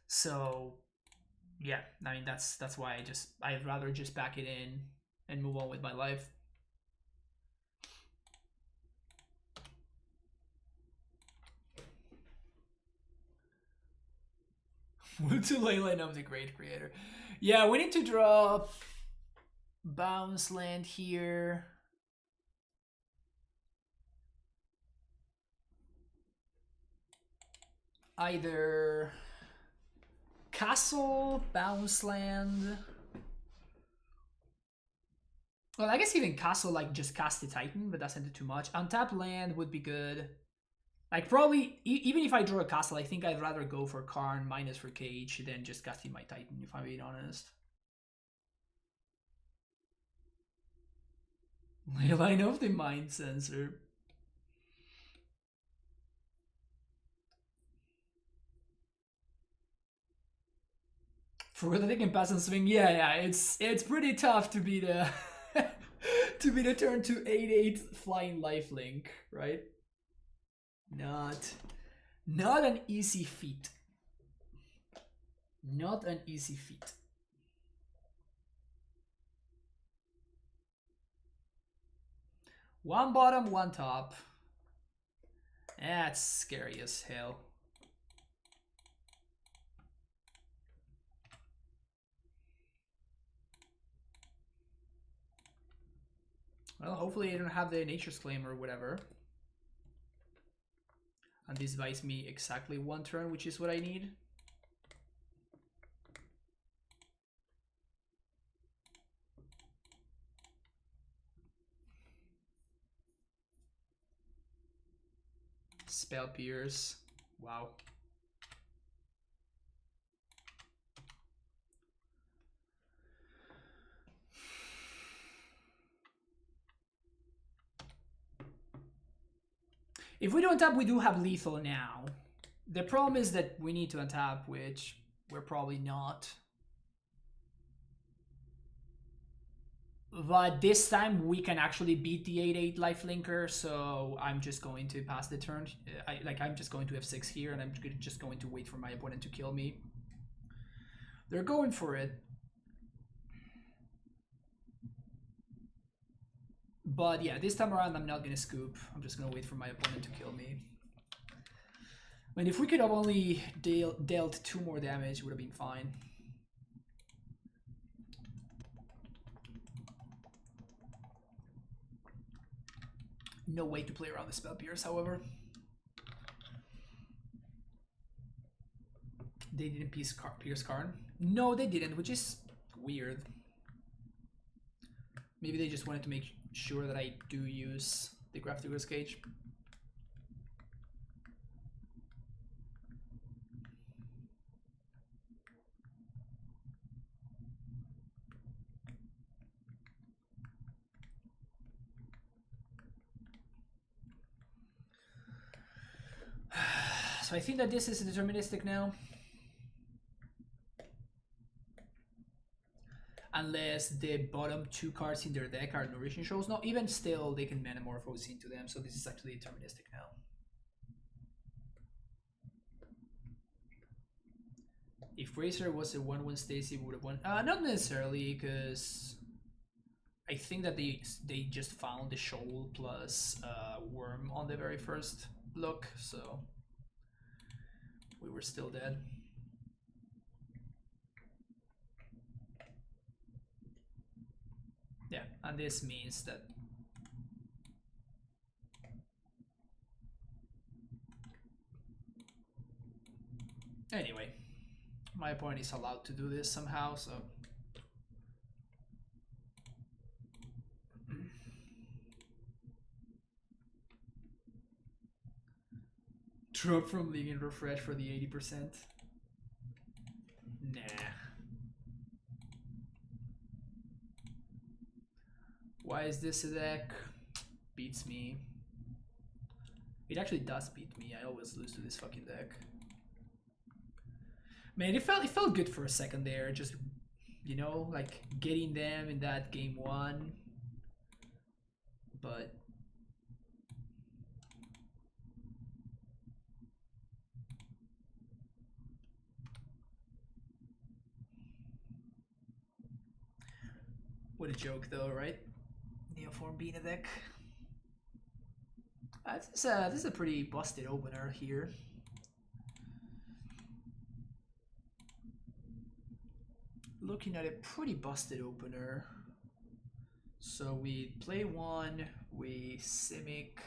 So yeah, I mean that's why I'd rather just back it in and move on with my life. Leyline of the Great Creator. Yeah, we need to draw bounce land here. Either castle, bounce land. Well, I guess even castle, like just cast the Titan, but that's into too much. Untap land would be good. Like probably, even if I draw a castle, I think I'd rather go for Karn minus for cage than just casting my Titan, if I'm being honest. Line of the Mind Sensor. For the they can pass and swing, yeah, it's pretty tough to be the to be the turn to 8/8 flying lifelink, right? Not an easy feat. Not an easy feat. One bottom, one top. That's scary as hell. Well, hopefully I don't have the Nature's Claim or whatever. And this buys me exactly one turn, which is what I need. Spell Pierce. Wow. If we don't untap, we do have lethal now. The problem is that we need to untap, which we're probably not. But this time we can actually beat the 8/8 lifelinker, so I'm just going to pass the turn. I'm just going to F6 here, and I'm just going to wait for my opponent to kill me. They're going for it. But yeah, this time around I'm not gonna scoop. I'm just gonna wait for my opponent to kill me. I mean, if we could have only dealt 2 more damage, it would have been fine. No way to play around the Spell Pierce, however. They didn't pierce Karn? No, they didn't, which is weird. Maybe they just wanted to make sure that I do use the Grafdigger's Cage. So I think that this is deterministic now. Unless the bottom 2 cards in their deck are Nourishing Shoals. No, even still, they can Manamorphose into them, so this is actually deterministic now. If Racer was a 1/1 Stacy, would have won. Not necessarily, because I think that they just found the Shoal plus Worm on the very first look, so we were still dead. Yeah, and this means that anyway, my opponent is allowed to do this somehow, so drop from League and refresh for the 80%. Nah. Why is this a deck? Beats me. It actually does beat me. I always lose to this fucking deck. Man, it felt good for a second there. Just, you know, like getting them in that game 1. But what a joke, though, right? Neoform being a deck. This is a pretty busted opener here. Looking at a pretty busted opener. So we play 1, we Simic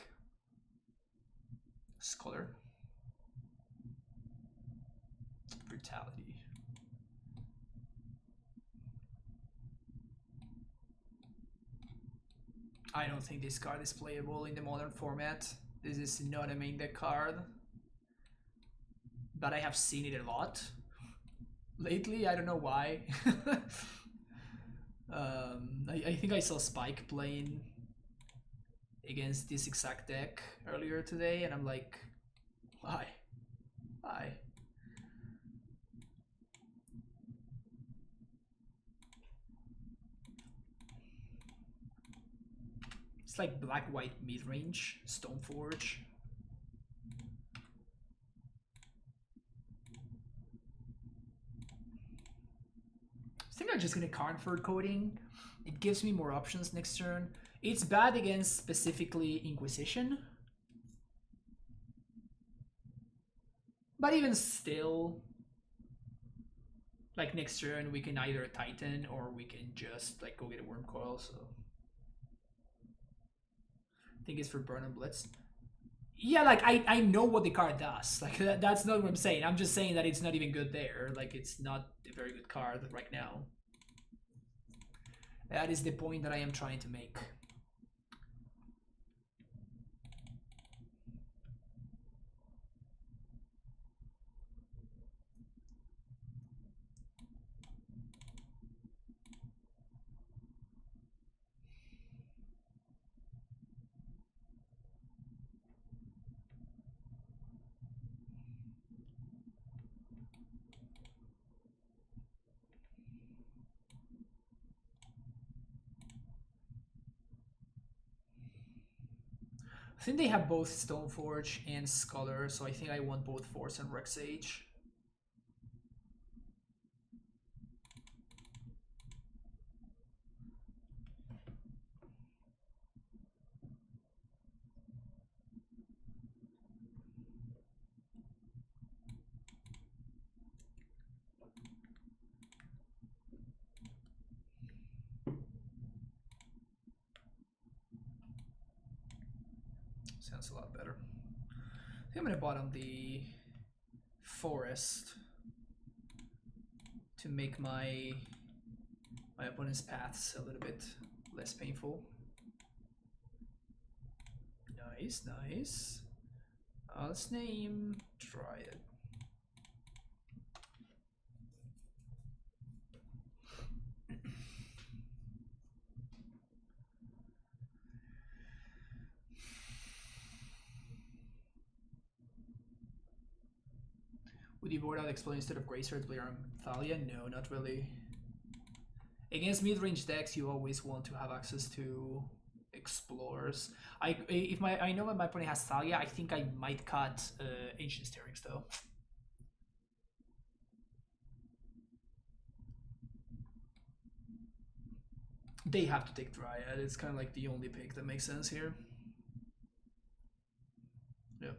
Scholar. Brutality. I don't think this card is playable in the modern format. This is not a main deck card. But I have seen it a lot lately. I don't know why. I think I saw Spike playing against this exact deck earlier today, and I'm like, why? Why? It's like black-white mid-range, Stoneforge. I think I'm just gonna Karn for coding. It gives me more options next turn. It's bad against specifically Inquisition. But even still, like next turn we can either Titan or we can just like go get a Worm Coil, so I think it's for Burn and Blitz. Yeah, like I know what the card does. Like that's not what I'm saying. I'm just saying that it's not even good there. Like it's not a very good card right now. That is the point that I am trying to make. I think they have both Stoneforge and Scholar, so I think I want both Force and Rex Age. Sounds a lot better. I think I'm gonna bottom the Forest to make my opponent's paths a little bit less painful. Nice, nice. Let's name Dryad. Would you board out Explode instead of Gracer to play on Thalia? No, not really. Against mid-range decks, you always want to have access to Explorers. I know when my opponent has Thalia, I think I might cut Ancient Stirrings though. They have to take Dryad. It's kind of like the only pick that makes sense here. Yep.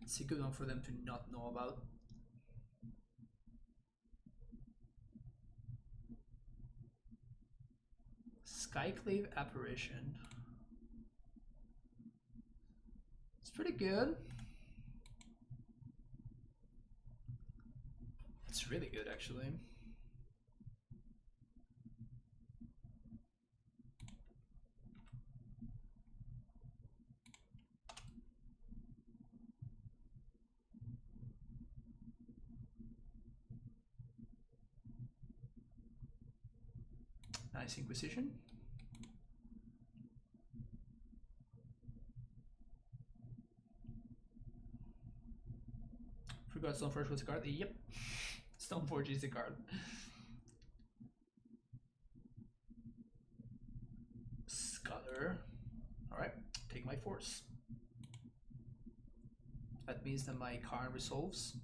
It's a good one for them to not know about. Skyclave Apparition. It's pretty good. It's really good, actually. Nice Inquisition. Forgot Stoneforge was a card. Yep. Stoneforge is a card. Scholar. Alright, take my Force. That means that my Karn resolves.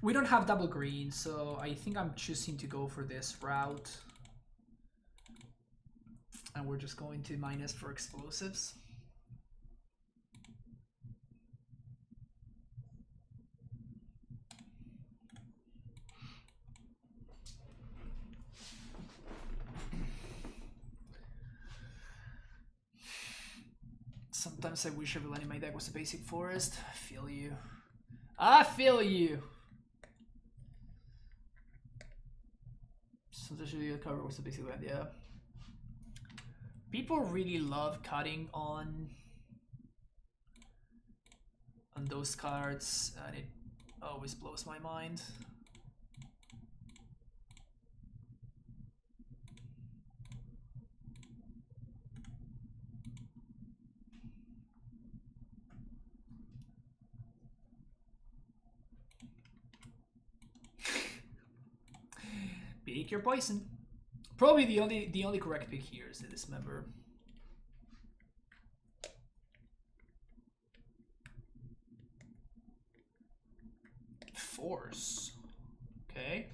We don't have double green, so I think I'm choosing to go for this route. And we're just going to minus for explosives. Sometimes I wish every land in my deck was a basic forest. I feel you. I feel you! Sometimes the cover was a basic land, yeah. People really love cutting on those cards, and it always blows my mind. Pick your poison. Probably the only correct pick here is the Dismember. Force. Okay.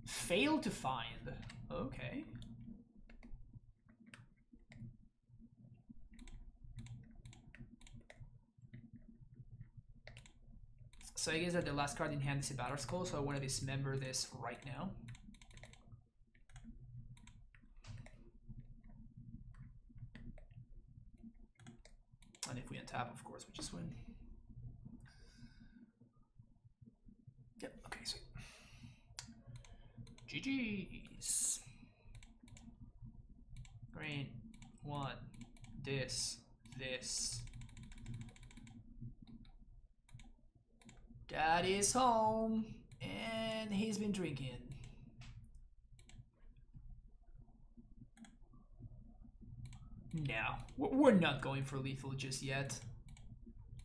Fail to find. Okay. So I guess that the last card in hand is a Battle Skull, so I want to dismember this right now. And if we untap, of course, we just win. Yep, okay, sweet. GG's. Green, one, this. Dad is home, and he's been drinking. No, we're not going for lethal just yet.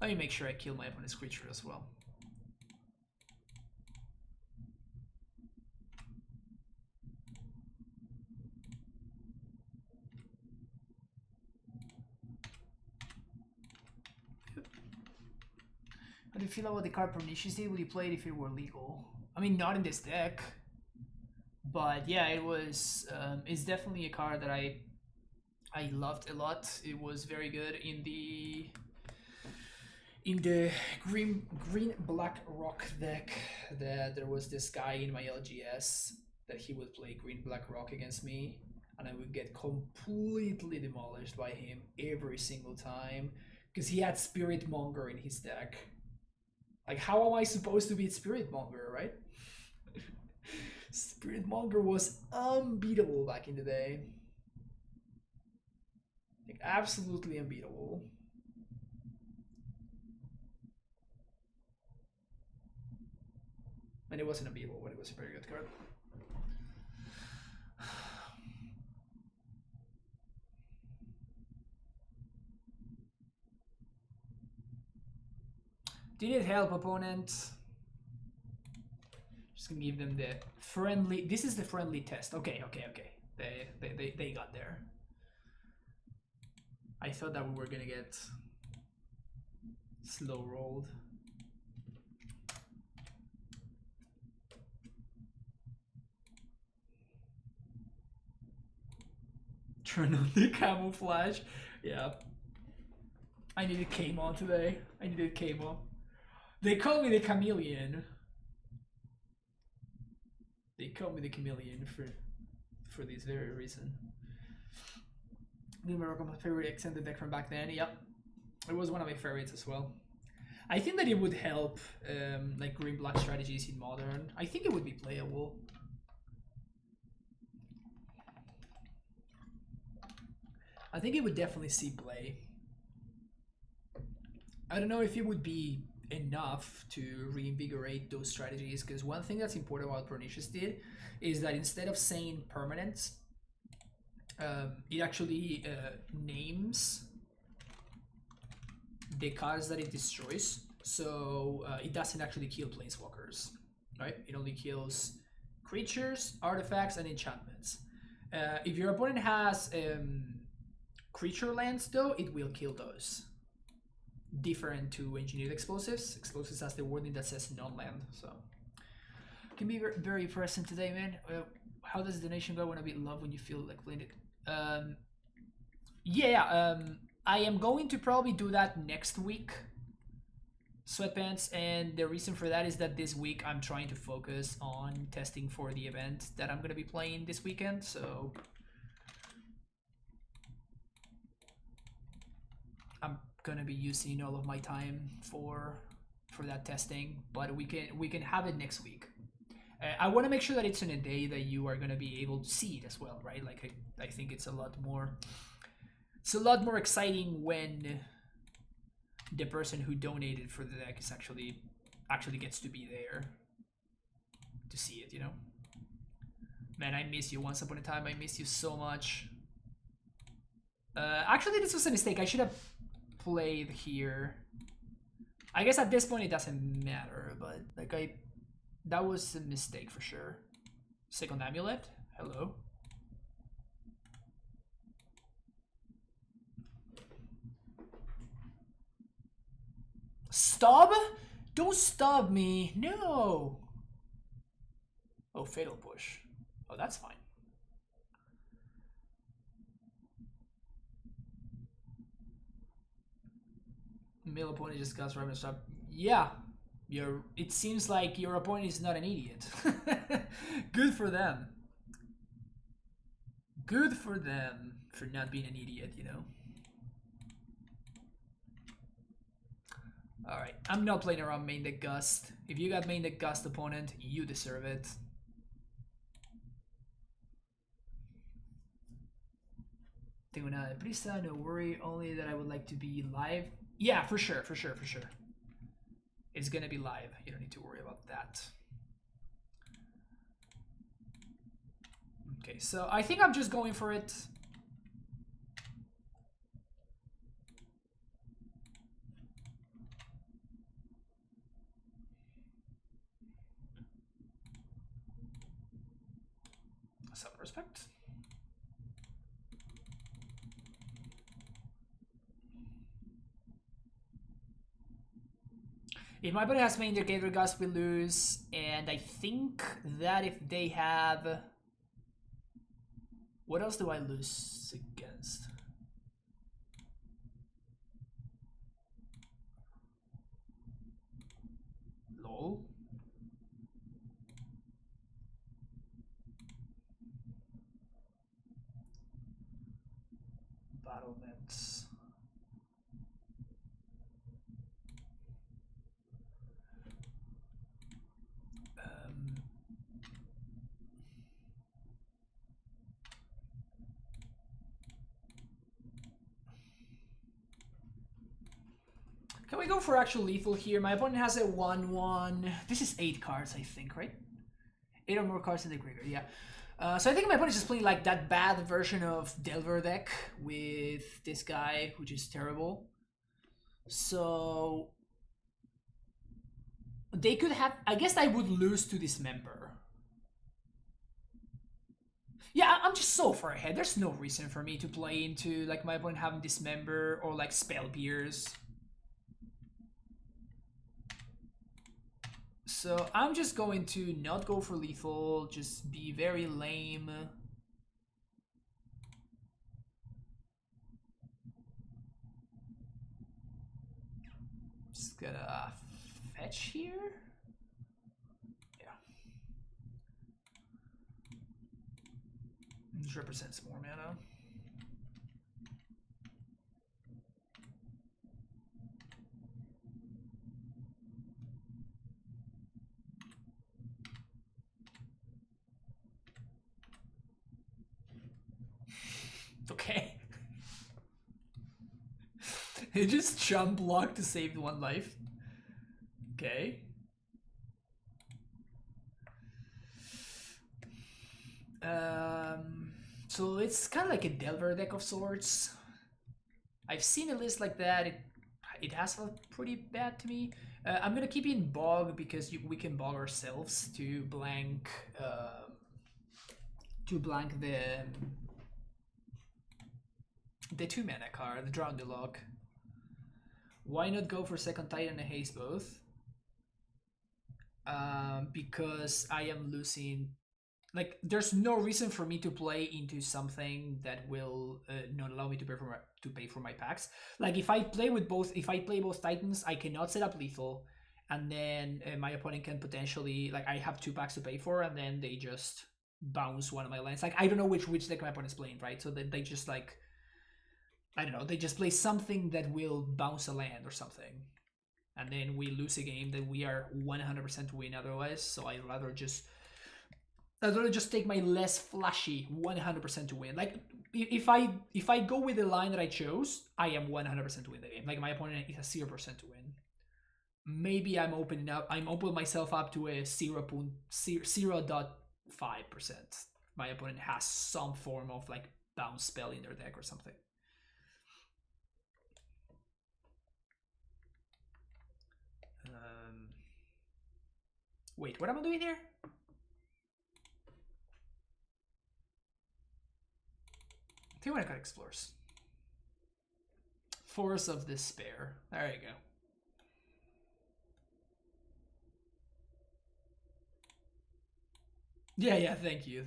Let me make sure I kill my opponent's creature as well. How do you feel about the card Pernicious Day? Would you play it if it were legal? I mean, not in this deck. But yeah, it was. It's definitely a card that I loved a lot. It was very good in the green black rock deck. That there was this guy in my LGS that he would play green black rock against me, and I would get completely demolished by him every single time because he had Spirit Monger in his deck. Like, how am I supposed to beat Spirit Monger, right? Spirit Monger was unbeatable back in the day. Like, absolutely unbeatable. And it wasn't unbeatable, but it was a very good card. Did it help, opponent? Just gonna give them the friendly. This is the friendly test. Okay. They got there. I thought that we were gonna get slow rolled. Turn on the camouflage. Yeah. I needed Kamo today. I needed Kamo. They call me the chameleon. They call me the chameleon for this very reason. New Morocco, my favorite extended deck from back then. Yep, it was one of my favorites as well. I think that it would help like green black strategies in modern. I think it would be playable. I think it would definitely see play. I don't know if it would be enough to reinvigorate those strategies, because one thing that's important about Pernicious did is that instead of saying permanents, it actually names the cards that it destroys, so it doesn't actually kill planeswalkers, right? It only kills creatures, artifacts, and enchantments. If your opponent has creature lands, though, it will kill those. Different to engineered explosives. Explosives has the wording that says non-land, so can be very present today, man. How does the donation go when I be in love when you feel like playing it? I am going to probably do that next week, Sweatpants, and the reason for that is that this week I'm trying to focus on testing for the event that I'm gonna be playing this weekend, so I'm gonna be using all of my time for that testing, but we can have it next week. I want to make sure that it's in a day that you are going to be able to see it as well, right? Like I think it's a lot more exciting when the person who donated for the deck is actually gets to be there to see it, you know? Man, I miss you. Once upon a time, I miss you so much. Actually, this was a mistake. I should have played here. I guess at this point it doesn't matter, but like that was a mistake for sure. Second amulet. Hello. Stop? Don't stop me. No. Oh, fatal push. Oh, that's fine. Middle opponent just got right stop. Yeah. It seems like your opponent is not an idiot. Good for them. Good for them for not being an idiot, you know. Alright, I'm not playing around main deck Gust. If you got main deck Gust opponent, you deserve it. Prisa, no worry, only that I would like to be live. Yeah, for sure. It's gonna be live. You don't need to worry about that. Okay, so I think I'm just going for it. Some respect. If my opponent has main deck Gator Gust, we lose. And I think that if they have... What else do I lose against? Lol. Battlements. Can we go for actual lethal here? My opponent has a 1/1. This is 8 cards, I think, right? 8 or more cards in the graveyard, yeah. So I think my opponent is just playing like that bad version of Delver deck with this guy, which is terrible. So they could have... I guess I would lose to Dismember. Yeah, I'm just so far ahead. There's no reason for me to play into like my opponent having Dismember or like Spell Pierce. So I'm just going to not go for lethal, just be very lame. Just gonna fetch here. Yeah. This represents more mana. Okay. It just jump block to save 1 life. Okay. So it's kind of like a Delver deck of sorts. I've seen a list like that. It has felt pretty bad to me. I'm gonna keep in Bog because we can Bog ourselves to blank the 2 mana card, the Drown the Lock. Why not go for second Titan and haste both? Because I am losing. Like, there's no reason for me to play into something that will not allow me to pay for my packs. Like, if I play both Titans, I cannot set up lethal, and then my opponent can potentially, like, I have 2 packs to pay for, and then they just bounce one of my lands. Like, I don't know which deck my opponent is playing, right? So they just like, I don't know, they just play something that will bounce a land or something, and then we lose a game that we are 100% win otherwise. So I'd rather just I'd rather just take my less flashy 100% to win. Like if I go with the line that I chose, I am 100% to win the game. Like my opponent is a 0% to win. Maybe I'm opening myself up to a 0.5%. My opponent has some form of like bounce spell in their deck or something. Wait, what am I doing here? I think I got explores. Force of Despair. There you go. Yeah, thank you.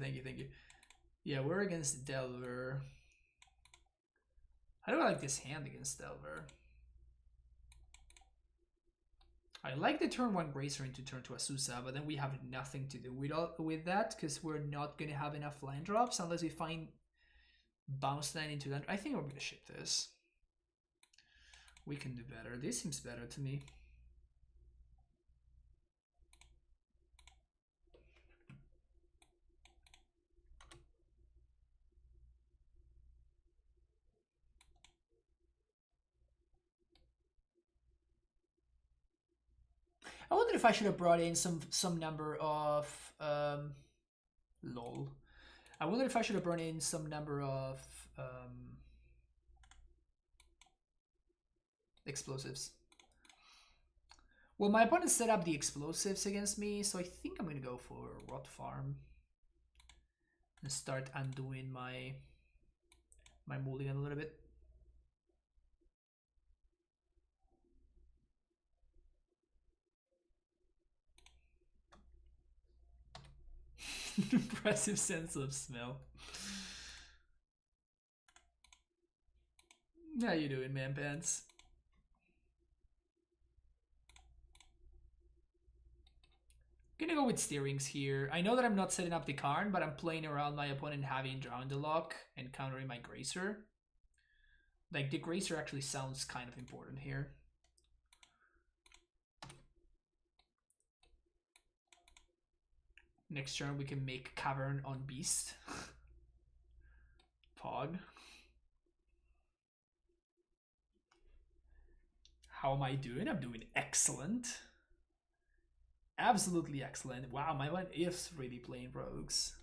Yeah, we're against Delver. How do I like this hand against Delver? I like the turn 1 Gracer into turn 2 Azusa, but then we have nothing to do with that because we're not going to have enough land drops unless we find bounce land into land. I think we're going to ship this. We can do better. This seems better to me. I wonder if I should have brought in some number of lol. I wonder if I should have brought in some number of explosives. Well, my opponent set up the explosives against me, so I think I'm gonna go for Rot Farm and start undoing my mulligan a little bit. Impressive sense of smell. How you doing, man pants? Gonna go with steerings here. I know that I'm not setting up the Karn, but I'm playing around my opponent having Drown the Lock and countering my Gracer. Like, the Gracer actually sounds kind of important here. Next turn we can make Cavern on Beast. Pog. How am I doing? I'm doing excellent. Absolutely excellent. Wow, my one is really playing rogues.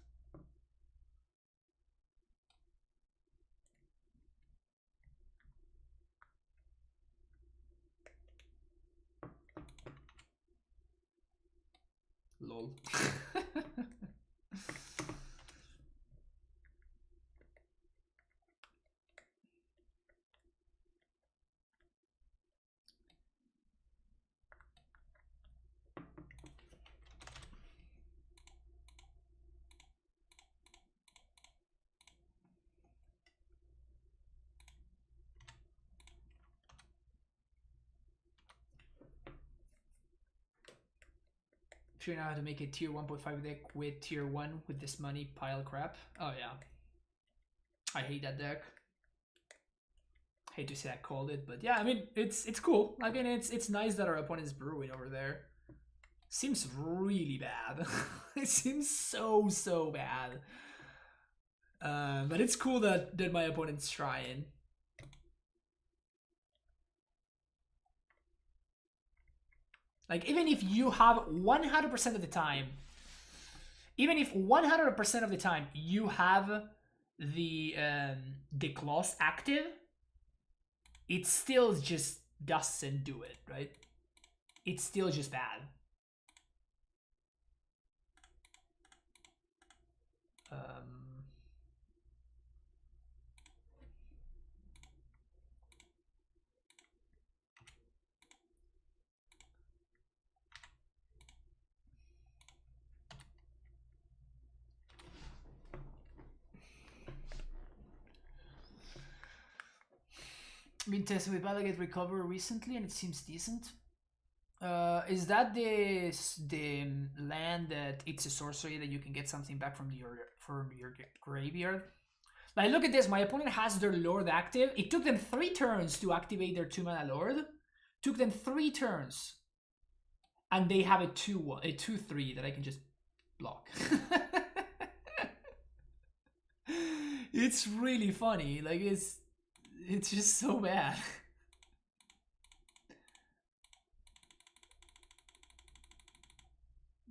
Lol. Figuring out how to make a tier 1.5 deck with tier 1 with this money pile crap. Oh yeah. I hate that deck. Hate to say I called it, but yeah, I mean it's cool. I mean it's nice that our opponent is brewing over there. Seems really bad. It seems so bad. But it's cool that my opponent's trying. Like, even if you have 100% of the time, even if 100% of the time you have the clause active, it still just doesn't do it, right? It's still just bad. Been tested with Balagate Recover recently and it seems decent. Is that the land that it's a sorcery that you can get something back from your graveyard? Like, look at this. My opponent has their Lord active. It took them 3 turns to activate their 2-mana Lord. Took them 3 turns. And they have a 2-3 that I can just block. It's really funny. Like it's just so bad.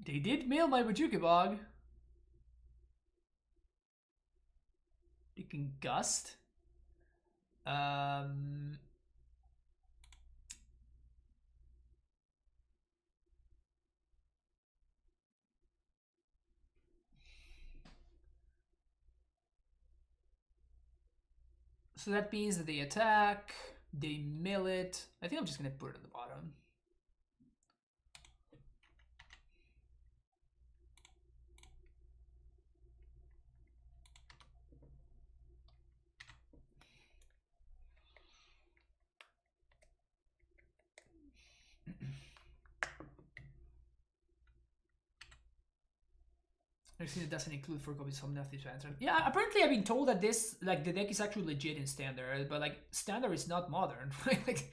They did mail my Bajuka Bog. They can gust. So that means that they attack, they mill it. I think I'm just gonna put it at the bottom. Actually, it doesn't include 4 copies of Nafty Transfer. Yeah, apparently I've been told that this, like, the deck is actually legit in Standard, but, like, Standard is not Modern, right? Like,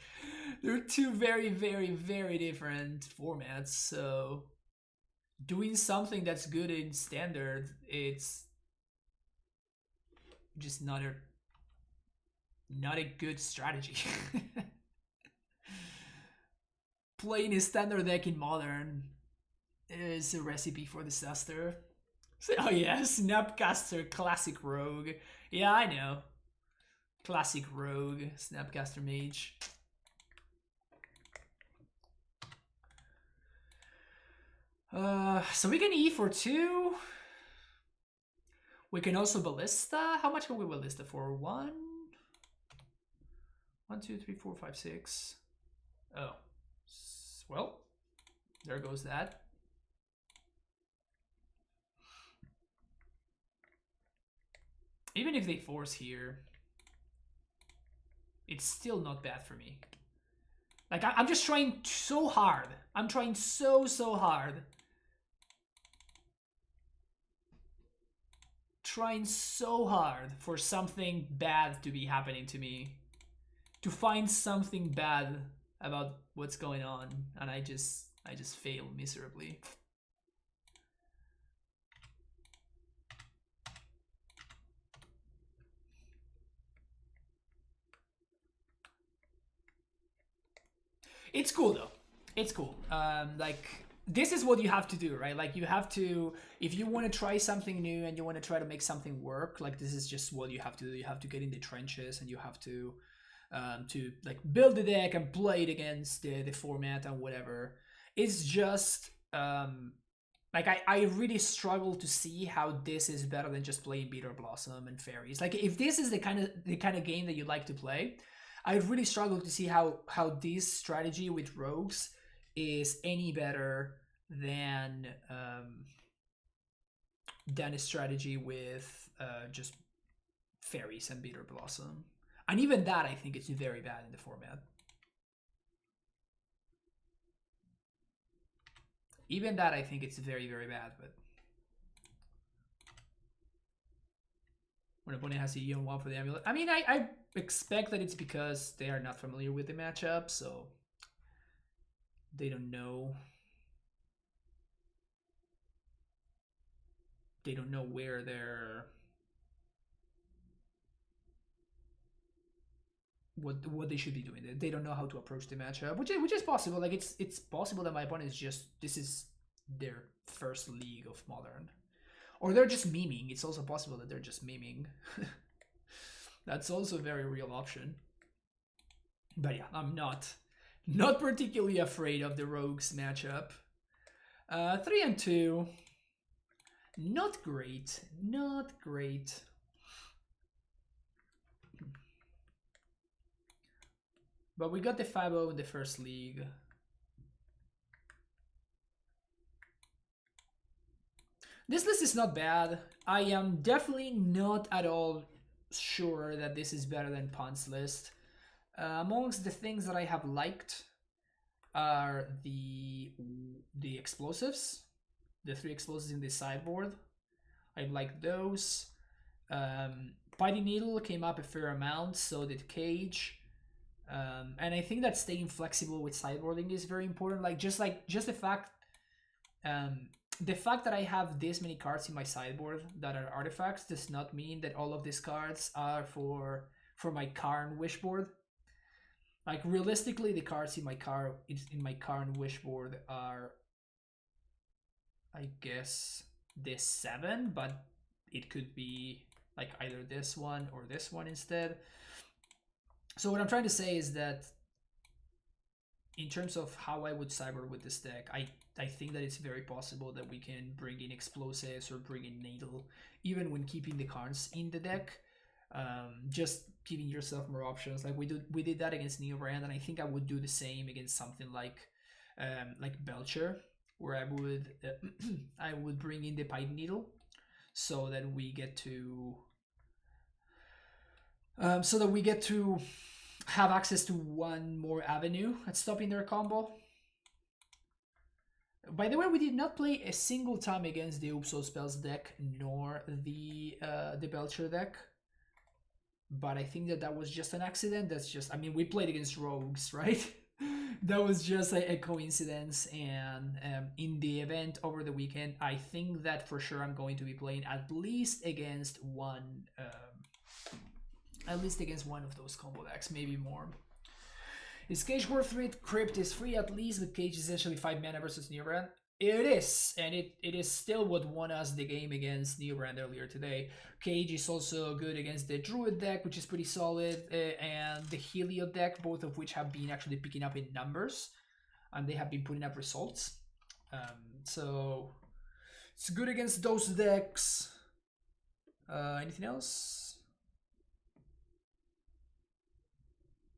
they're two very, very, very different formats, so doing something that's good in Standard, it's just not a good strategy. Playing a Standard deck in Modern is a recipe for disaster. Oh yeah, Snapcaster, classic rogue. Yeah, I know. Classic rogue, Snapcaster mage. So we can E for 2. We can also Ballista. How much can we Ballista for? 1? 1, 2, 3, 4, 5, 6. Oh. Well, there goes that. Even if they force here, it's still not bad for me. Like, I'm just trying so hard. I'm trying so hard. Trying so hard for something bad to be happening to me. To find something bad about what's going on. And I just fail miserably. It's cool though. It's cool. Like, this is what you have to do, right? Like, you have to, if you want to try something new and you want to try to make something work, like, this is just what you have to do. You have to get in the trenches and you have to like build the deck and play it against the format and whatever. It's just like I really struggle to see how this is better than just playing Bitter Blossom and Fairies. Like, if this is the kind of game that you like to play, I really struggle to see how this strategy with rogues is any better than a strategy with just Fairies and Bitter Blossom. And even that, I think it's very bad in the format. Even that, I think it's very, very bad, but when opponent has a Eon 1 for the amulet. I mean, I expect that it's because they are not familiar with the matchup, so they don't know. They don't know where they're... what they should be doing. They don't know how to approach the matchup, which is possible. Like, it's possible that my opponent is just, this is their first league of Modern. Or they're just memeing. It's also possible that they're just memeing. That's also a very real option. But yeah, I'm not particularly afraid of the Rogues matchup. 3 and 2. Not great. Not great. But we got the 5-0 in the first league. This list is not bad. I am definitely not at all sure that this is better than Pun's list. Amongst the things that I have liked are the explosives. The 3 explosives in the sideboard. I like those. Biting Needle came up a fair amount, so did Cage. And I think that staying flexible with sideboarding is very important. Like just the fact the fact that I have this many cards in my sideboard that are artifacts does not mean that all of these cards are for my Karn wish board. Like realistically, the cards in my Karn wish board are, I guess, this 7, but it could be like either this one or this one instead. So what I'm trying to say is that in terms of how I would cyber with this deck, I think that it's very possible that we can bring in explosives or bring in Needle, even when keeping the cards in the deck. Just giving yourself more options. Like we did that against Neobrand, and I think I would do the same against something like Belcher, where I would I would bring in the Pipe Needle, so that we get to have access to one more avenue at stopping their combo. By the way, we did not play a single time against the Upso Spells deck, nor the Belcher deck. But I think that was just an accident. That's just, I mean, we played against rogues, right? That was just a coincidence. And in the event over the weekend, I think that for sure I'm going to be playing at least against one of those combo decks, maybe more. Is Cage worth 3? Crypt is free at least, but Cage is essentially 5 mana versus Neobrand. It is, and it is still what won us the game against Neobrand earlier today. Cage is also good against the Druid deck, which is pretty solid, and the Helio deck, both of which have been actually picking up in numbers, and they have been putting up results. So it's good against those decks. Anything else?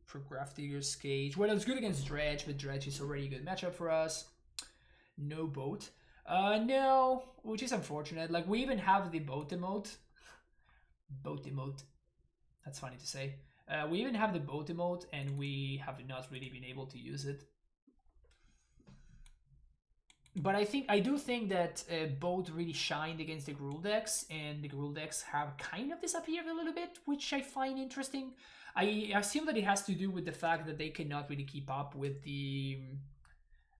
For Grafdigger's Cage. Well, it's good against Dredge, but Dredge is already a good matchup for us. No boat. No, which is unfortunate. Like, we even have the boat emote. Boat emote. That's funny to say. We even have the boat emote, and we have not really been able to use it. But I do think that boat really shined against the Gruul decks, and the Gruul decks have kind of disappeared a little bit, which I find interesting. I assume that it has to do with the fact that they cannot really keep up with the...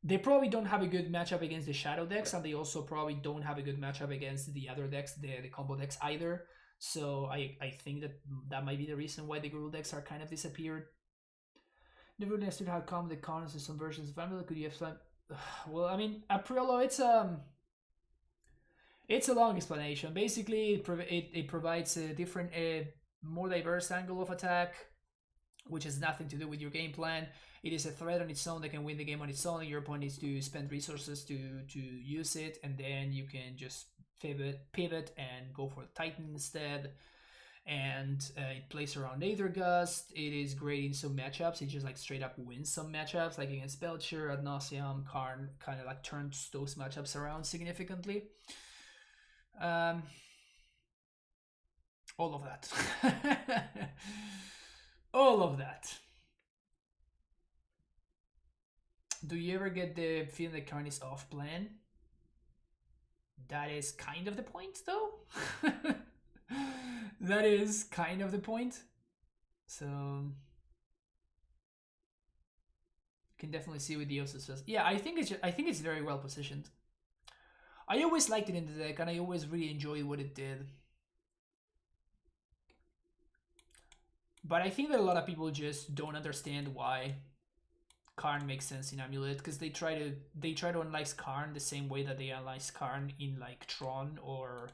They probably don't have a good matchup against the Shadow decks, and they also probably don't have a good matchup against the other decks, the combo decks either. So I think that might be the reason why the Gruul decks are kind of disappeared. Never understood how come the Karns and some versions of Amulet could you have some... Well, I mean, Apriolo, it's a long explanation. Basically, it provides a different, more diverse angle of attack, which has nothing to do with your game plan. It is a threat on its own that can win the game on its own, and your opponent needs to spend resources to use it, and then you can just pivot and go for the Titan instead. And it plays around Aether Gust. It is great in some matchups. It just like straight up wins some matchups, like against Belcher, Ad Nauseam, Karn, kind of like turns those matchups around significantly. All of that. All of that. Do you ever get the feeling that Karn is off plan? That is kind of the point, though. That is kind of the point. So you can definitely see with the Osus. Yeah, I think it's very well positioned. I always liked it in the deck, and I always really enjoyed what it did. But I think that a lot of people just don't understand why Karn makes sense in Amulet, because they try to analyze Karn the same way that they analyze Karn in like Tron or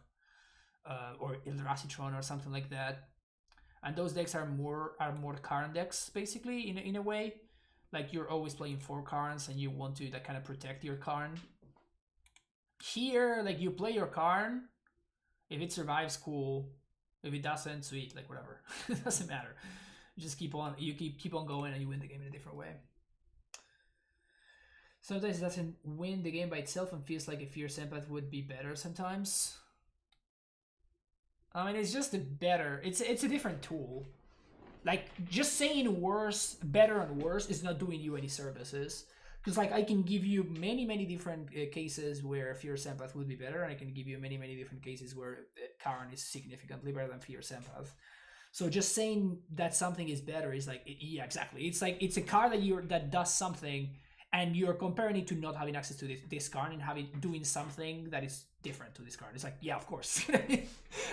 Eldrazi Tron or something like that. And those decks are more Karn decks, basically, in a way. Like, you're always playing 4 Karns and you want to like kind of protect your Karn. Here, like, you play your Karn. If it survives, cool. If it doesn't, sweet, like whatever. It doesn't matter. You just keep on going and you win the game in a different way. Sometimes it doesn't win the game by itself and feels like a Fierce Empath would be better sometimes. I mean, it's just it's a different tool. Like, just saying better and worse is not doing you any services. Because, like, I can give you many different cases where Fierce Empath would be better, and I can give you many different cases where Karn is significantly better than Fierce Empath. So just saying that something is better is like, yeah, exactly. It's like, it's a card that does something, and you're comparing it to not having access to this Karn and doing something that is different to this Karn. It's like, yeah, of course,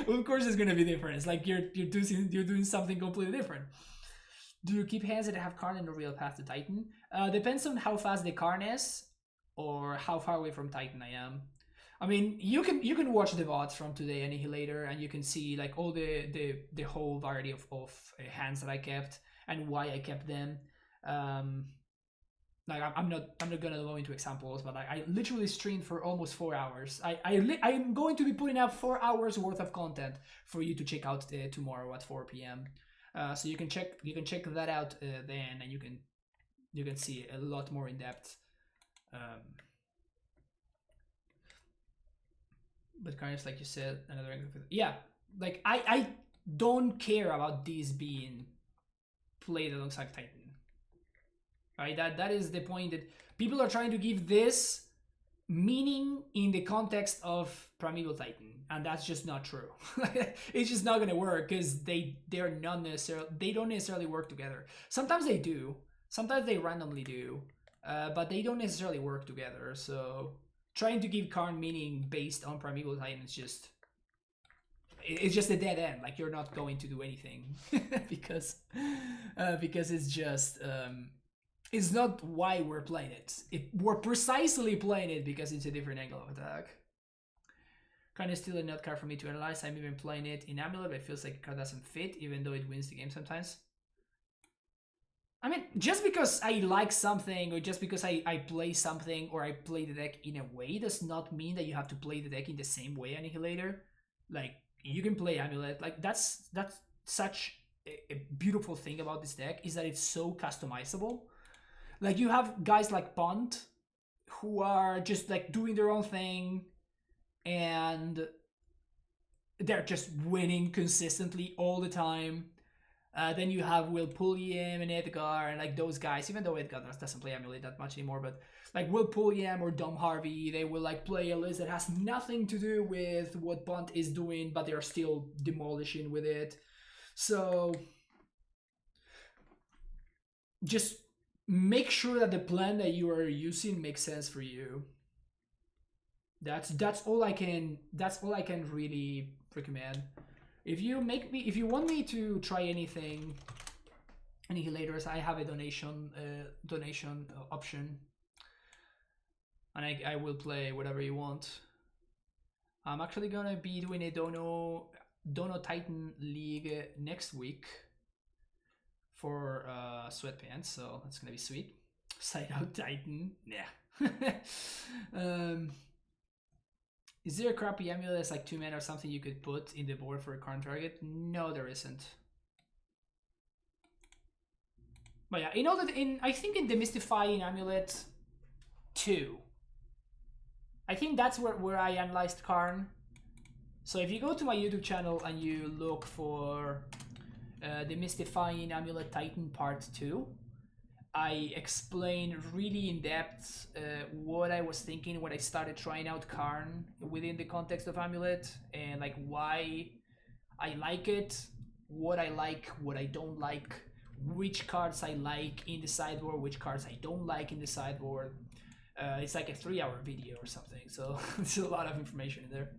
of course it's gonna be different. It's like you're doing something completely different. Do you keep hands that have Karn in a real path to Titan? Depends on how fast the Karn is, or how far away from Titan I am. I mean, you can watch the VODs from today Annihilator, and you can see like all the whole variety of hands that I kept and why I kept them. Like I'm not gonna go into examples, but I literally streamed for almost 4 hours. I'm going to be putting up 4 hours worth of content for you to check out tomorrow at 4 p.m. So you can check that out then, and you can see a lot more in depth. But kind of like you said, another yeah, like I don't care about these being played alongside Titan. Right, that is the point, that people are trying to give this meaning in the context of Primeval Titan, and that's just not true. It's just not gonna work because they don't necessarily work together. Sometimes they do, sometimes they randomly do, but they don't necessarily work together. So trying to give Karn meaning based on Primeval Titan is just a dead end. Like, you're not going to do anything because it's just it's not why we're playing it. We're precisely playing it because it's a different angle of attack. Kind of still a nut card for me to analyze. I'm even playing it in Amulet, but it feels like a card doesn't fit, even though it wins the game sometimes. I mean, just because I like something, or just because I play something, or I play the deck in a way, does not mean that you have to play the deck in the same way, Annihilator. Like, you can play Amulet. Like, that's such a beautiful thing about this deck, is that it's so customizable. Like, you have guys like Punt who are just like doing their own thing, and they're just winning consistently all the time. Then you have Will Pulliam and Edgar and like those guys, even though Edgar doesn't play Amulet that much anymore, but like Will Pulliam or Dom Harvey, they will like play a list that has nothing to do with what Punt is doing, but they're still demolishing with it. So just make sure that the plan that you are using makes sense for you. That's all I can really recommend. If you want me to try anything, Annihilators, I have a donation option, and I will play whatever you want. I'm actually gonna be doing a Dono Titan League next week for Sweatpants, so that's gonna be sweet. Side out Titan, yeah. Is there a crappy amulet that's like 2 mana or something you could put in the board for a Karn target? No, there isn't. But yeah, I think in Demystifying Amulet 2, I think that's where I analyzed Karn. So if you go to my YouTube channel and you look for Demystifying Amulet Titan Part 2, I explain really in depth what I was thinking when I started trying out Karn within the context of Amulet, and like why I like it, what I like, what I don't like, which cards I like in the sideboard, which cards I don't like in the sideboard. It's like a 3-hour video or something, so there's a lot of information in there.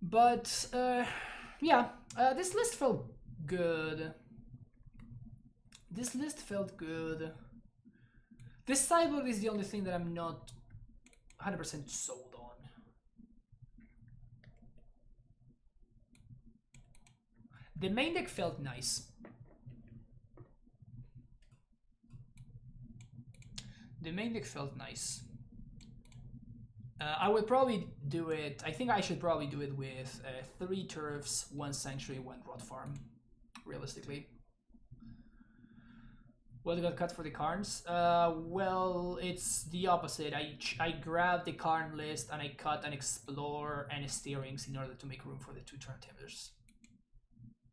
But yeah, this list felt good. This list felt good. This sideboard is the only thing that I'm not 100% sold on. The main deck felt nice. The main deck felt nice. I would probably do it. I think I should probably do it with 3 turfs, 1 sanctuary, 1 rot farm, realistically. What got cut for the Karns? Well, it's the opposite. I grabbed the Karn list and I cut an Explore and a Steerings in order to make room for the 2 turn timbers.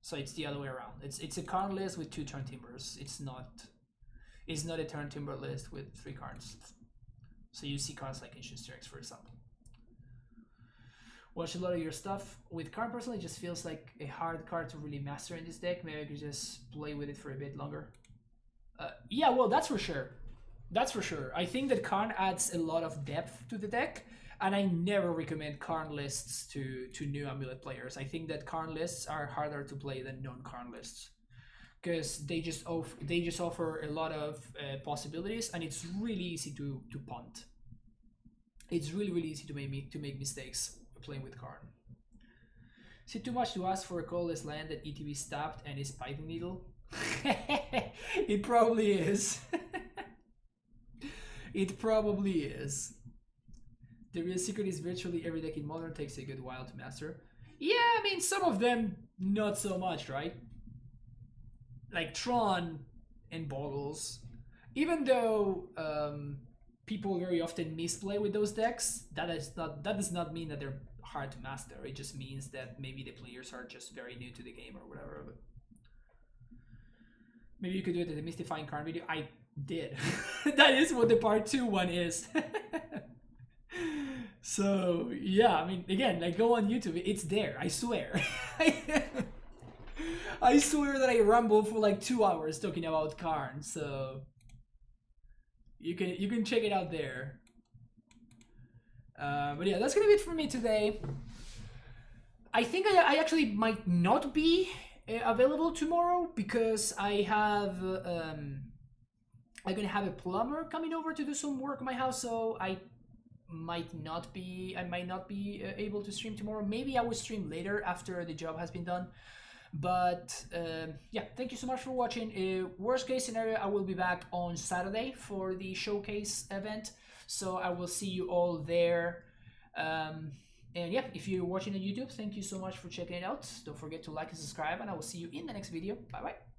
So it's the other way around. It's a Karn list with 2 turn timbers. It's not a turn timber list with 3 Karns. So you see cards like Ancient Steerings, for example. Watch a lot of your stuff. With Karn personally, it just feels like a hard card to really master in this deck. Maybe I could just play with it for a bit longer. Yeah, well, that's for sure. That's for sure. I think that Karn adds a lot of depth to the deck, and I never recommend Karn lists to new Amulet players. I think that Karn lists are harder to play than non-Karn lists because they just offer a lot of possibilities, and it's really easy to punt. It's really easy to make mistakes playing with Karn. Is it too much to ask for a colorless land that ETB stopped and is Python Needle? It probably is. It probably is. The real secret is virtually every deck in Modern takes a good while to master. Yeah, I mean, some of them not so much, right? Like Tron and Boggles. Even though people very often misplay with those decks, that does not mean that they're hard to master. It just means that maybe the players are just very new to the game or whatever. But maybe you could do it at the Mystifying Karn video. I did. That is what the part 2 one is. So yeah, I mean, again, like, go on YouTube, it's there, I swear. I swear that I ramble for like 2 hours talking about Karn, so you can check it out there. But yeah, that's gonna be it for me today. I think I actually might not be available tomorrow because I have I'm gonna have a plumber coming over to do some work in my house, so I might not be able to stream tomorrow. Maybe I will stream later after the job has been done. But yeah, thank you so much for watching. Worst case scenario, I will be back on Saturday for the showcase event, so I will see you all there. And yeah, if you're watching on YouTube, thank you so much for checking it out. Don't forget to like and subscribe, and I will see you in the next video. Bye bye.